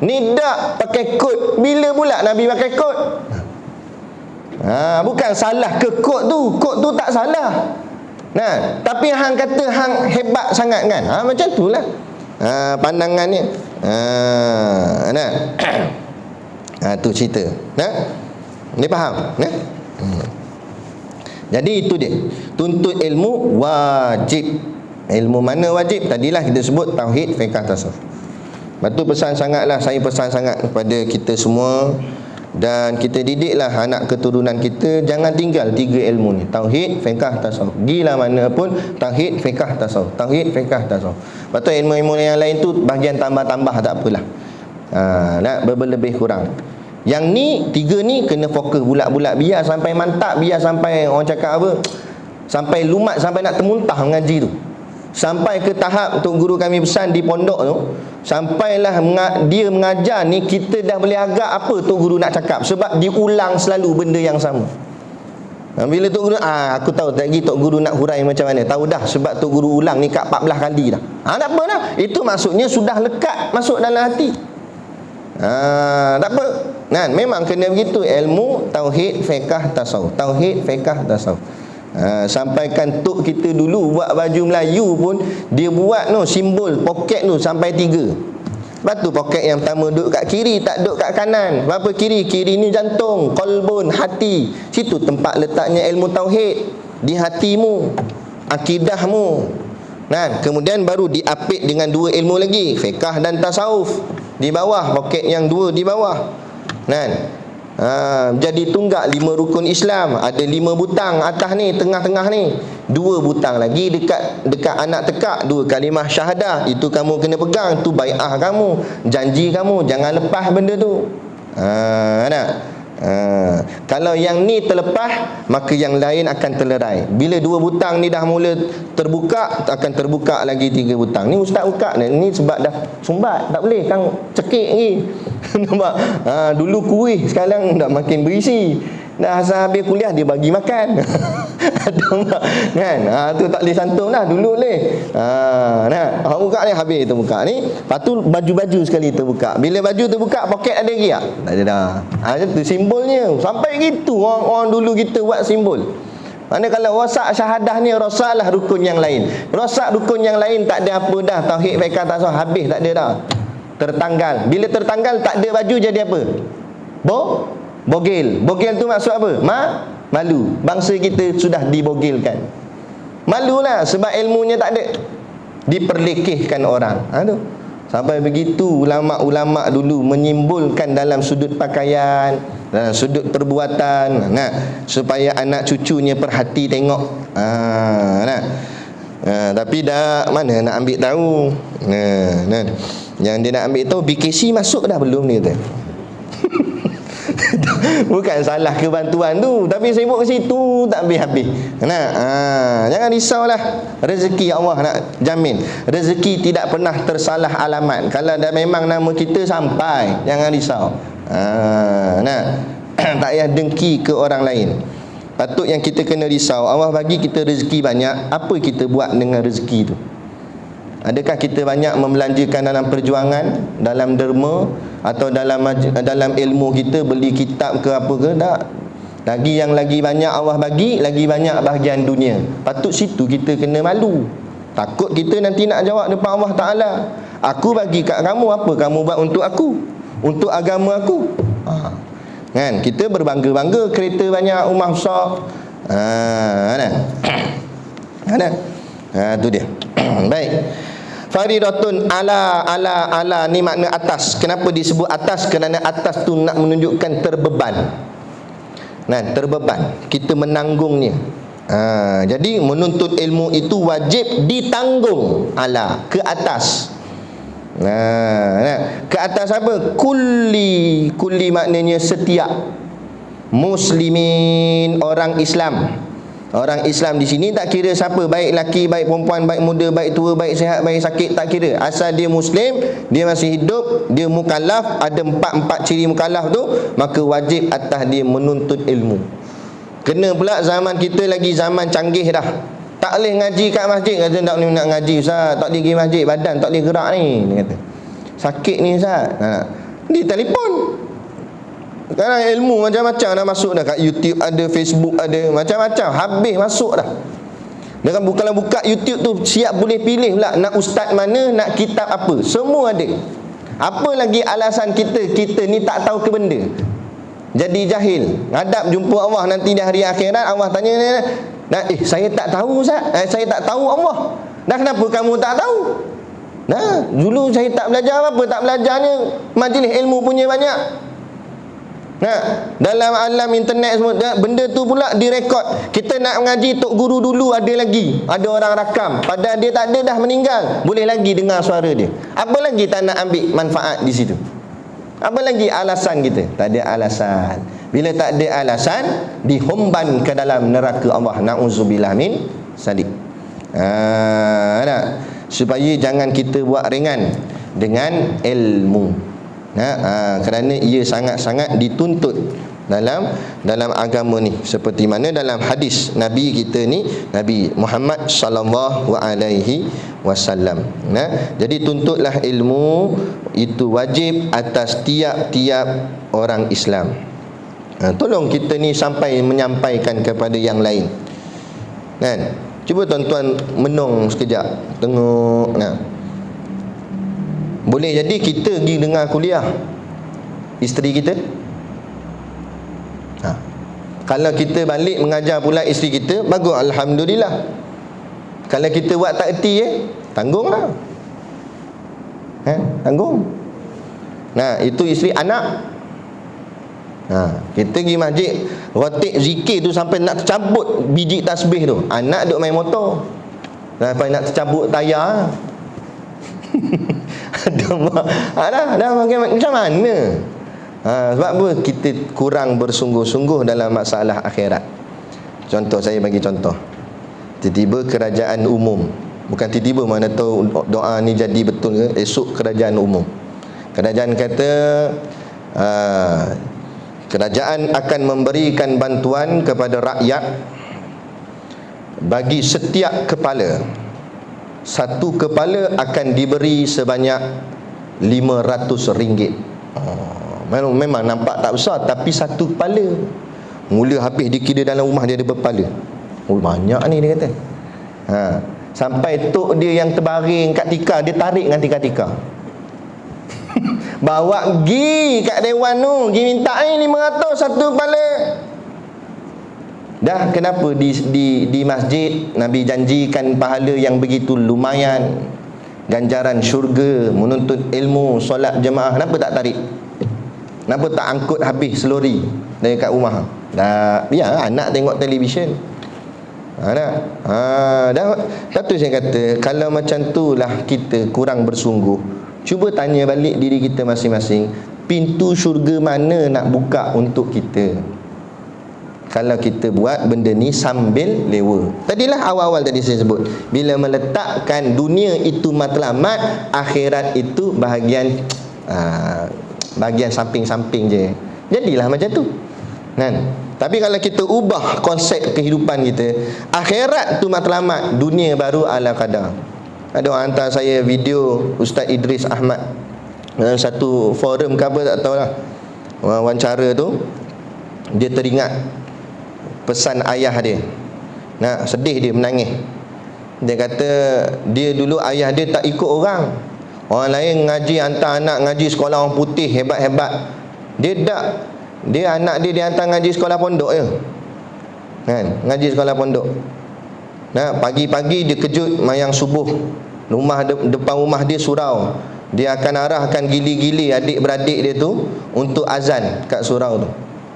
Ni tak pakai kod. Bila pula Nabi pakai kod? Bukan salah ke kod tu tak salah. Nah, tapi hang kata hang hebat sangat kan? Macam itulah. Pandangannya. Tu cerita. Ni faham? Jadi itu dia. Tuntut ilmu wajib. Ilmu mana wajib? Tadilah kita sebut tauhid, fiqh, tasawuf. Lepas tu pesan sangatlah, saya pesan sangat kepada kita semua, dan kita didiklah anak keturunan kita, jangan tinggal tiga ilmu ni, tauhid, fiqh, tasawuf. Gila mana pun tauhid, fiqh, tasawuf, tauhid, fiqh, tasawuf. Lepas tu ilmu-ilmu yang lain tu bahagian tambah-tambah, tak apalah. Nak berlebih kurang. Yang ni, tiga ni kena fokus bulat-bulat, biar sampai mantap, biar sampai orang cakap apa, sampai lumat, sampai nak termuntah mengaji tu. Sampai ke tahap Tok Guru kami pesan di pondok tu, sampailah dia mengajar ni, kita dah boleh agak apa Tok Guru nak cakap, sebab diulang selalu benda yang sama. Bila Tok Guru, aku tahu tak lagi Tok Guru nak hurai macam mana. Tahu dah, sebab Tok Guru ulang ni kat 14 kali dah. Tak apa dah. Itu maksudnya sudah lekat masuk dalam hati. Tak apa. Memang kena begitu. Ilmu, tauhid, fiqh, tasawuf. Tauhid, fiqh, tasawuf. Sampaikan tok kita dulu buat baju Melayu pun, dia buat simbol poket sampai 3. Lepas tu poket yang pertama duduk kat kiri, tak duduk kat kanan. Berapa kiri? Kiri ni jantung, qalbun, hati. Situ tempat letaknya ilmu tauhid, di hatimu, akidahmu. Kemudian baru diapit dengan 2 ilmu lagi, fiqh dan tasawuf. Di bawah, poket yang 2 di bawah. Jadi tunggak 5 rukun Islam. Ada 5 butang atas ni, tengah-tengah ni. 2 butang lagi dekat anak tekak, 2 kalimah syahadah. Itu kamu kena pegang, tu bai'ah kamu, janji kamu, jangan lepas benda tu. Kalau yang ni terlepas, maka yang lain akan terlerai. Bila 2 butang ni dah mula terbuka, akan terbuka lagi 3 butang. Ni ustaz buka ni sebab dah sumbat, tak boleh kang cekik lagi. Nampak? Dulu kuih, sekarang dah makin berisi. Dah asal habis kuliah dia bagi makan. Ada mak kan? Tu tak boleh santun lah dulu boleh. Nah, hang buka ni habis terbuka ni. Lepas tu baju-baju sekali terbuka. Bila baju terbuka poket ada lagi tak? Tak ada dah. Itu simbolnya. Sampai gitu orang dulu kita buat simbol. Mana kalau rosak syahadah ni, rosaklah rukun yang lain. Rosak rukun yang lain tak ada apa dah. Tauhid, fiqh, tasawuf habis tak ada dah. Tertanggal. Bila tertanggal tak ada baju jadi apa? Bogel. Bogel tu maksud apa? Malu. Bangsa kita sudah dibogilkan. Malulah sebab ilmunya tak ada. Diperlekehkan orang. Tu. Sampai begitu ulama-ulama dulu menyimbolkan dalam sudut pakaian, dalam sudut perbuatan, supaya anak cucunya perhati tengok. Tapi dah mana nak ambil tahu. Yang dia nak ambil tahu BKC masuk dah belum ni kata. Bukan salah kebantuan tu, tapi sibuk ke situ tak habis-habis. Jangan risaulah. Rezeki Allah nak jamin. Rezeki tidak pernah tersalah alamat. Kalau dah memang nama kita sampai, jangan risau. Tak payah dengki ke orang lain. Patut yang kita kena risau, Allah bagi kita rezeki banyak, apa kita buat dengan rezeki tu? Adakah kita banyak membelanjakan dalam perjuangan, dalam derma, atau dalam ilmu kita, beli kitab ke apa ke? Tak. Lagi banyak Allah bagi, lagi banyak bahagian dunia. Patut situ kita kena malu. Takut kita nanti nak jawab depan Allah Ta'ala, aku bagi kat kamu, apa kamu buat untuk aku, untuk agama aku? Kan? Kita berbangga-bangga kereta banyak, rumah besar. Tu dia. Baik. Faridatun ala ni makna atas. Kenapa disebut atas? Kerana atas tu nak menunjukkan terbeban. Terbeban. Kita menanggungnya. Jadi menuntut ilmu itu wajib ditanggung ala, ke atas. Ke atas apa? Kulli maknanya setiap muslimin, orang Islam. Orang Islam di sini tak kira siapa, baik laki, baik perempuan, baik muda, baik tua, baik sihat, baik sakit, tak kira. Asal dia Muslim, dia masih hidup, dia mukallaf, ada empat ciri mukallaf tu, maka wajib atas dia menuntut ilmu. Kena pula zaman kita lagi zaman canggih dah. Tak boleh ngaji kat masjid. Kata tak boleh nak ngaji Ustaz, tak boleh pergi masjid, badan tak boleh gerak ni, dia kata. Sakit ni Ustaz. Dia telefon. Sekarang ilmu macam-macam dah masuk dah. Kat YouTube ada, Facebook ada, macam-macam. Habis masuk dah. Dengan kalau buka YouTube tu, siap boleh pilih pula nak ustaz mana, nak kitab apa, semua ada. Apa lagi alasan kita ni tak tahu ke benda, jadi jahil. Hadap jumpa Allah nanti di hari akhirat, Allah tanya, saya tak tahu Ustaz, saya tak tahu Allah. Dah kenapa kamu tak tahu? Dulu saya tak belajar apa, tak belajarnya majlis ilmu punya banyak. Dalam alam internet semua, benda tu pula direkod. Kita nak mengaji tok guru dulu ada lagi, ada orang rakam, padahal dia tak ada, dah meninggal, boleh lagi dengar suara dia. Apa lagi tak nak ambil manfaat di situ? Apa lagi alasan kita? Tak ada alasan. Bila tak ada alasan, dihumban ke dalam neraka Allah, na'udzubillah min salik. Supaya jangan kita buat ringan dengan ilmu. Kerana ia sangat-sangat dituntut dalam agama ni, seperti mana dalam hadis Nabi kita ni, Nabi Muhammad sallallahu alaihi wasallam. Jadi tuntutlah ilmu itu wajib atas tiap-tiap orang Islam. Tolong kita ni sampai menyampaikan kepada yang lain. Cuba tuan-tuan menung sekejap, tengok. Boleh jadi kita pergi dengar kuliah isteri kita. Kalau kita balik mengajar pula isteri kita, bagus, alhamdulillah. Kalau kita buat tak erti, tanggunglah. Tanggung. Itu isteri anak. Kita pergi masjid, rotik zikir tu sampai nak tercabut biji tasbih tu, anak duk main motor sampai nak tercabut tayar. Macam mana? Sebab apa? Kita kurang bersungguh-sungguh dalam masalah akhirat. Contoh, saya bagi contoh. Tiba-tiba kerajaan umum, bukan tiba-tiba, mana tahu doa ni jadi betul ke, esok kerajaan umum, kerajaan kata Kerajaan akan memberikan bantuan kepada rakyat bagi setiap kepala. Satu kepala akan diberi sebanyak RM500. Memang nampak tak besar, tapi satu kepala. Mula habis dikira dalam rumah dia ada berkepala. Oh, banyak ni dia kata. Sampai tok dia yang terbaring kat tikar, dia tarik dengan tikar-tikar. Bawa pergi kat dewan tu, pergi minta ni 500 satu kepala. Dah kenapa di masjid Nabi janjikan pahala yang begitu lumayan, ganjaran syurga, menuntut ilmu, solat jemaah, kenapa tak tarik? Kenapa tak angkut habis selori dari kat rumah? Dah biar anak tengok televisyen. Dah tu saya kata, kalau macam tu lah kita kurang bersungguh. Cuba tanya balik diri kita masing-masing, pintu syurga mana nak buka untuk kita kalau kita buat benda ni sambil lewa. Tadilah awal-awal tadi saya sebut, bila meletakkan dunia itu matlamat, akhirat itu bahagian samping-samping je. Jadilah macam tu kan? Tapi kalau kita ubah konsep kehidupan kita, akhirat tu matlamat, dunia baru ala qadar. Ada orang hantar saya video Ustaz Idris Ahmad dalam satu forum ke apa tak tahulah, wawancara tu, dia teringat pesan ayah dia. Sedih dia, menangis. Dia kata dia dulu ayah dia tak ikut orang. Orang lain ngaji, hantar anak ngaji sekolah orang putih hebat-hebat, dia tak. Dia anak dia hantar ngaji sekolah pondok je kan, ngaji sekolah pondok. Pagi-pagi dia kejut mayang subuh, depan rumah dia surau. Dia akan arahkan gili-gili adik-beradik dia tu untuk azan kat surau tu,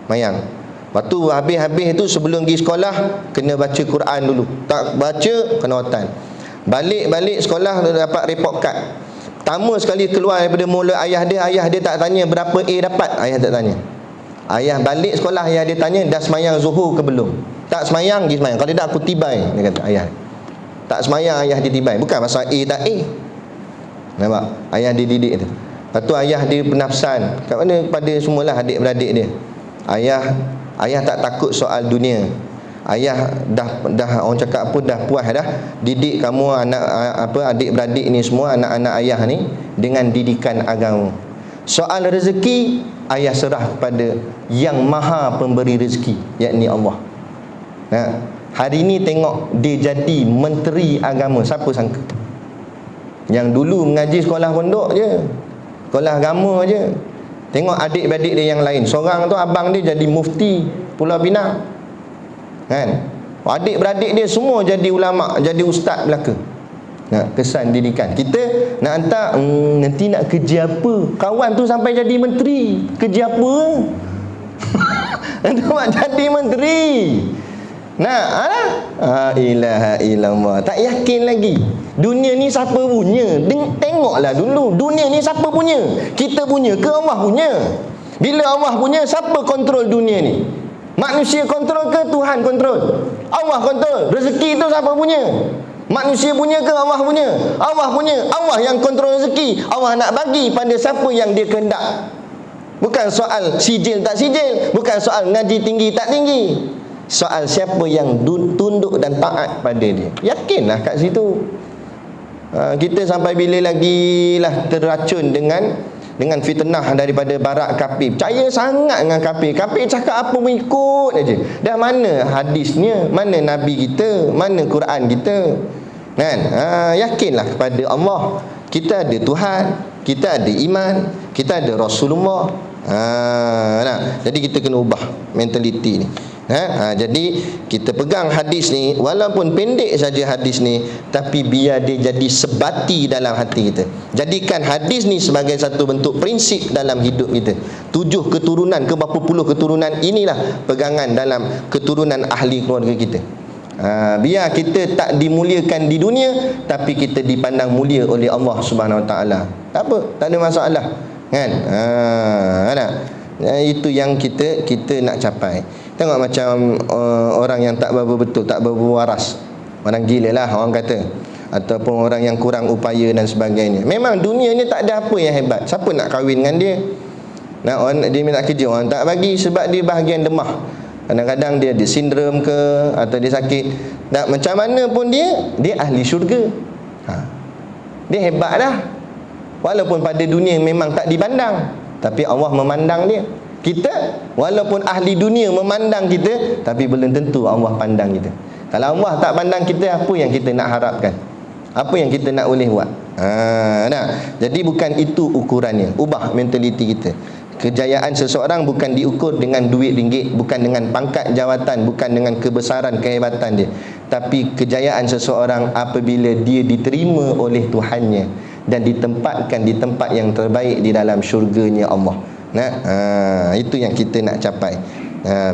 mayang. Lepas tu habis-habis tu sebelum pergi sekolah kena baca Quran dulu. Tak baca kena otan. Balik sekolah dapat report card. Pertama sekali keluar daripada mulut ayah dia tak tanya berapa A dapat. Ayah tak tanya. Ayah balik sekolah, ayah dia tanya dah semayang zuhur ke belum. Tak semayang, pergi semayang. Kalau tak aku tibai, dia kata ayah. Tak semayang, ayah dia tibai. Bukan pasal A tak A. Nampak? Ayah dia didik tu. Lepas tu ayah dia penafsan kat mana kepada semualah adik-beradik dia. Ayah tak takut soal dunia. Ayah dah orang cakap apa, dah puas dah didik kamu adik-beradik ni semua, anak-anak ayah ni dengan didikan agama. Soal rezeki, ayah serah kepada yang maha pemberi rezeki, yakni Allah. Hari ni tengok dia jadi menteri agama, siapa sangka? Yang dulu mengaji sekolah pondok je, sekolah agama je. Tengok adik-beradik dia yang lain. Seorang tu abang dia jadi mufti Pulau Pinang kan. Adik-beradik dia semua jadi ulama, jadi ustaz belaka. Kesan didikan. Kita nak hantar nanti nak kerja apa? Kawan tu sampai jadi menteri, kerja apa? Nak jadi menteri. Ilaha illallah. Tak yakin lagi. Dunia ni siapa punya? Tengoklah dulu, dunia ni siapa punya? Kita punya ke Allah punya? Bila Allah punya, siapa kontrol dunia ni? Manusia kontrol ke Tuhan kontrol? Allah kontrol. Rezeki tu siapa punya? Manusia punya ke Allah punya? Allah punya. Allah yang kontrol rezeki. Allah nak bagi pada siapa yang dia kehendak. Bukan soal sijil tak sijil, bukan soal ngaji tinggi tak tinggi. Soal siapa yang tunduk dan taat pada dia. Yakinlah kat situ. Kita sampai bila lagi lah terracun dengan fitnah daripada barat kafir. Percaya sangat dengan kafir. Kafir cakap apa mengikut aja. Dah mana hadisnya, mana nabi kita, mana Quran kita kan? Yakinlah kepada Allah. Kita ada Tuhan, kita ada iman, kita ada Rasulullah. Jadi kita kena ubah mentaliti ni. Jadi kita pegang hadis ni, walaupun pendek saja hadis ni, tapi biar dia jadi sebati dalam hati kita. Jadikan hadis ni sebagai satu bentuk prinsip dalam hidup kita. 7 keturunan ke berapa puluh keturunan, inilah pegangan dalam keturunan ahli keluarga kita. Biar kita tak dimuliakan di dunia, tapi kita dipandang mulia oleh Allah Subhanahu Wa Taala. Tak apa, tak ada masalah kan. Itu yang kita nak capai. Tengok macam orang yang tak berapa betul, tak berapa waras, orang gila lah orang kata, ataupun orang yang kurang upaya dan sebagainya. Memang dunia ni tak ada apa yang hebat. Siapa nak kahwin dengan dia? Nah, orang dia minta kerja, orang tak bagi sebab dia bahagian lemah. Kadang-kadang dia ada sindrom ke, atau dia sakit. Nah, macam mana pun dia ahli syurga. Dia hebat dah. Walaupun pada dunia memang tak dipandang, tapi Allah memandang dia. Kita walaupun ahli dunia memandang kita, tapi belum tentu Allah pandang kita. Kalau Allah tak pandang kita, apa yang kita nak harapkan? Apa yang kita nak boleh buat? Jadi bukan itu ukurannya. Ubah mentaliti kita. Kejayaan seseorang bukan diukur dengan duit ringgit, bukan dengan pangkat jawatan, bukan dengan kebesaran kehebatan dia, tapi kejayaan seseorang apabila dia diterima oleh Tuhannya dan ditempatkan di tempat yang terbaik di dalam syurganya Allah. Itu yang kita nak capai.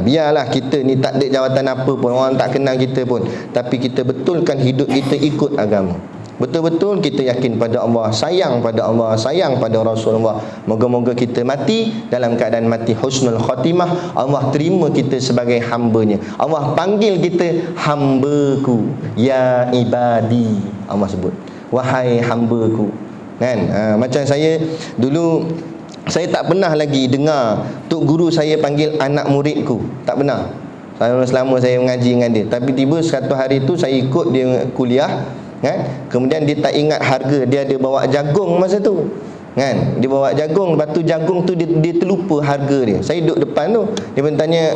Biarlah kita ni tak ada jawatan apa pun, orang tak kenal kita pun, tapi kita betulkan hidup kita ikut agama. Betul-betul kita yakin pada Allah, sayang pada Allah, sayang pada Rasulullah. Moga-moga kita mati dalam keadaan mati husnul khatimah. Allah terima kita sebagai hamba-Nya. Allah panggil kita hambaku, ya ibadi. Allah sebut, wahai hambaku. Kan? Macam saya dulu, saya tak pernah lagi dengar tok guru saya panggil anak muridku. Tak pernah. Selama saya mengaji dengan dia. Tapi tiba satu hari tu saya ikut dia kuliah, kan? Kemudian dia tak ingat harga. Dia ada bawa jagung masa tu, kan? Dia bawa jagung, lepas tu jagung tu dia terlupa harga dia. Saya duduk depan tu, dia pun tanya,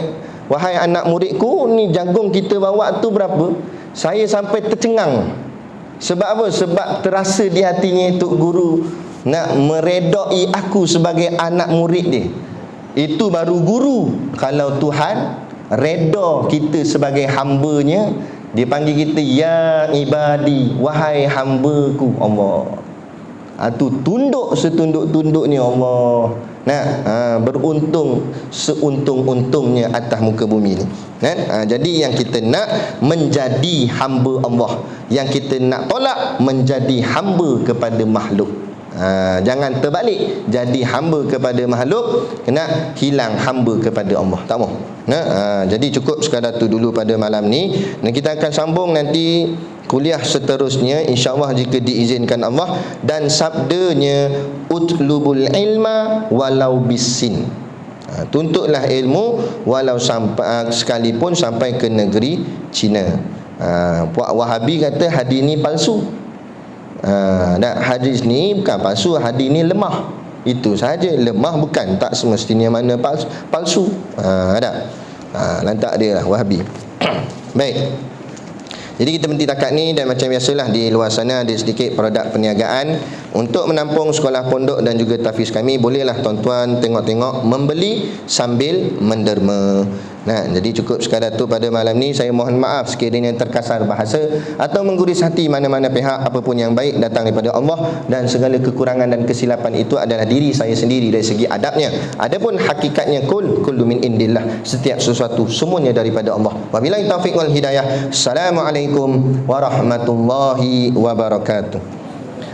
wahai anak muridku, ni jagung kita bawa tu berapa? Saya sampai tercengang. Sebab apa? Sebab terasa di hatinya tok guru nak meredai aku sebagai anak murid dia. Itu baru guru. Kalau Tuhan reda kita sebagai hamba-Nya, dia panggil kita ya ibadi, wahai hamba-Ku. Allah. Tu tunduk setunduk-tunduknya Allah. Beruntung seuntung-untungnya atas muka bumi ni. Jadi yang kita nak menjadi hamba Allah, yang kita nak tolak menjadi hamba kepada makhluk. Jangan terbalik, jadi hamba kepada makhluk, kena hilang hamba kepada Allah. Tak mau. Jadi cukup sekadar tu dulu pada malam ni. Dan kita akan sambung nanti kuliah seterusnya, insya-Allah jika diizinkan Allah. Dan sabdanya, utlubul ilma walau bisin. Tuntutlah ilmu walau sampai sekalipun sampai ke negeri Cina. Puak Wahabi kata hadis ni palsu. Hadis ni bukan palsu, hadis ni lemah. Itu sahaja, lemah bukan, tak semestinya mana palsu. Lantak dia lah Wahabi. Baik. Jadi kita berhenti takat ni, dan macam biasalah di luar sana ada sedikit produk perniagaan untuk menampung sekolah pondok dan juga tahfiz kami. Bolehlah tuan-tuan tengok-tengok, membeli sambil menderma. Jadi cukup sekadar tu pada malam ni. Saya mohon maaf sekiranya terkasar bahasa atau mengguris hati mana-mana pihak. Apapun yang baik datang daripada Allah, dan segala kekurangan dan kesilapan itu adalah diri saya sendiri dari segi adabnya. Adapun hakikatnya kullu min indillah, setiap sesuatu semuanya daripada Allah. Wabillahi taufiq wal hidayah. Assalamualaikum warahmatullahi wabarakatuh.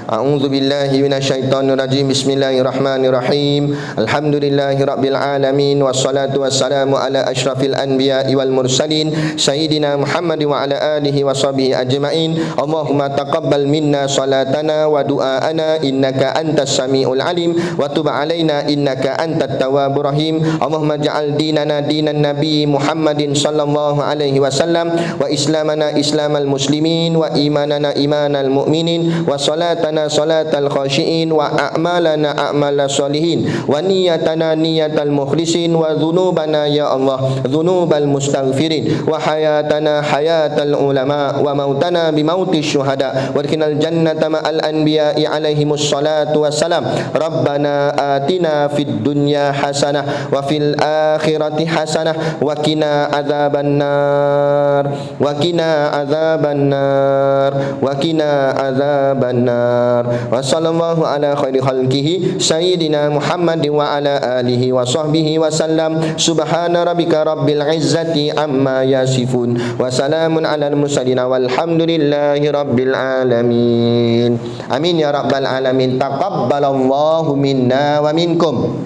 A'udzu billahi minasyaitonir rajim. Bismillahirrahmanirrahim. Alhamdulillahirabbil alamin, wassalatu wassalamu ala asyrafil anbiya'i wal mursalin sayyidina Muhammad wa ala alihi washabihi ajmain. Allahumma taqabbal minna salatana wa du'aana innaka antas samiul alim wa tub alaina innaka antat tawwabur rahim. Allahumma ja'al dinana dinan nabi Muhammadin sallallahu alaihi wasallam, wa islamana islamal muslimin, wa imanana imanal mu'minin, wa salatana salatal khashiin, wa a'malana a'malal solihin, wa niyatana niyatal mukhlisin, wa dhunubana ya Allah dhunubal mustaghfirin, wa hayatana hayatal ulama, wa mautana bimautis syuhada, wa adkhilnal jannata ma'al anbiya'i alaihimus salatu wassalam. Rabbana atina fid dunya hasanah wa fil akhirati hasanah wa qina adzabannar, wa qina adzabannar, wa qina adzabannar. Wa sallallahu ala khairi khalqihi sayyidina Muhammadin wa ala alihi wa sahbihi wa sallam. Subhana rabbika rabbil izzati amma yasifun, wa salamun alal mursalin, walhamdulillahi rabbil alamin. Amin ya rabbal alamin. Taqabbalallahu minna wa minkum.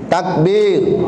Takbir.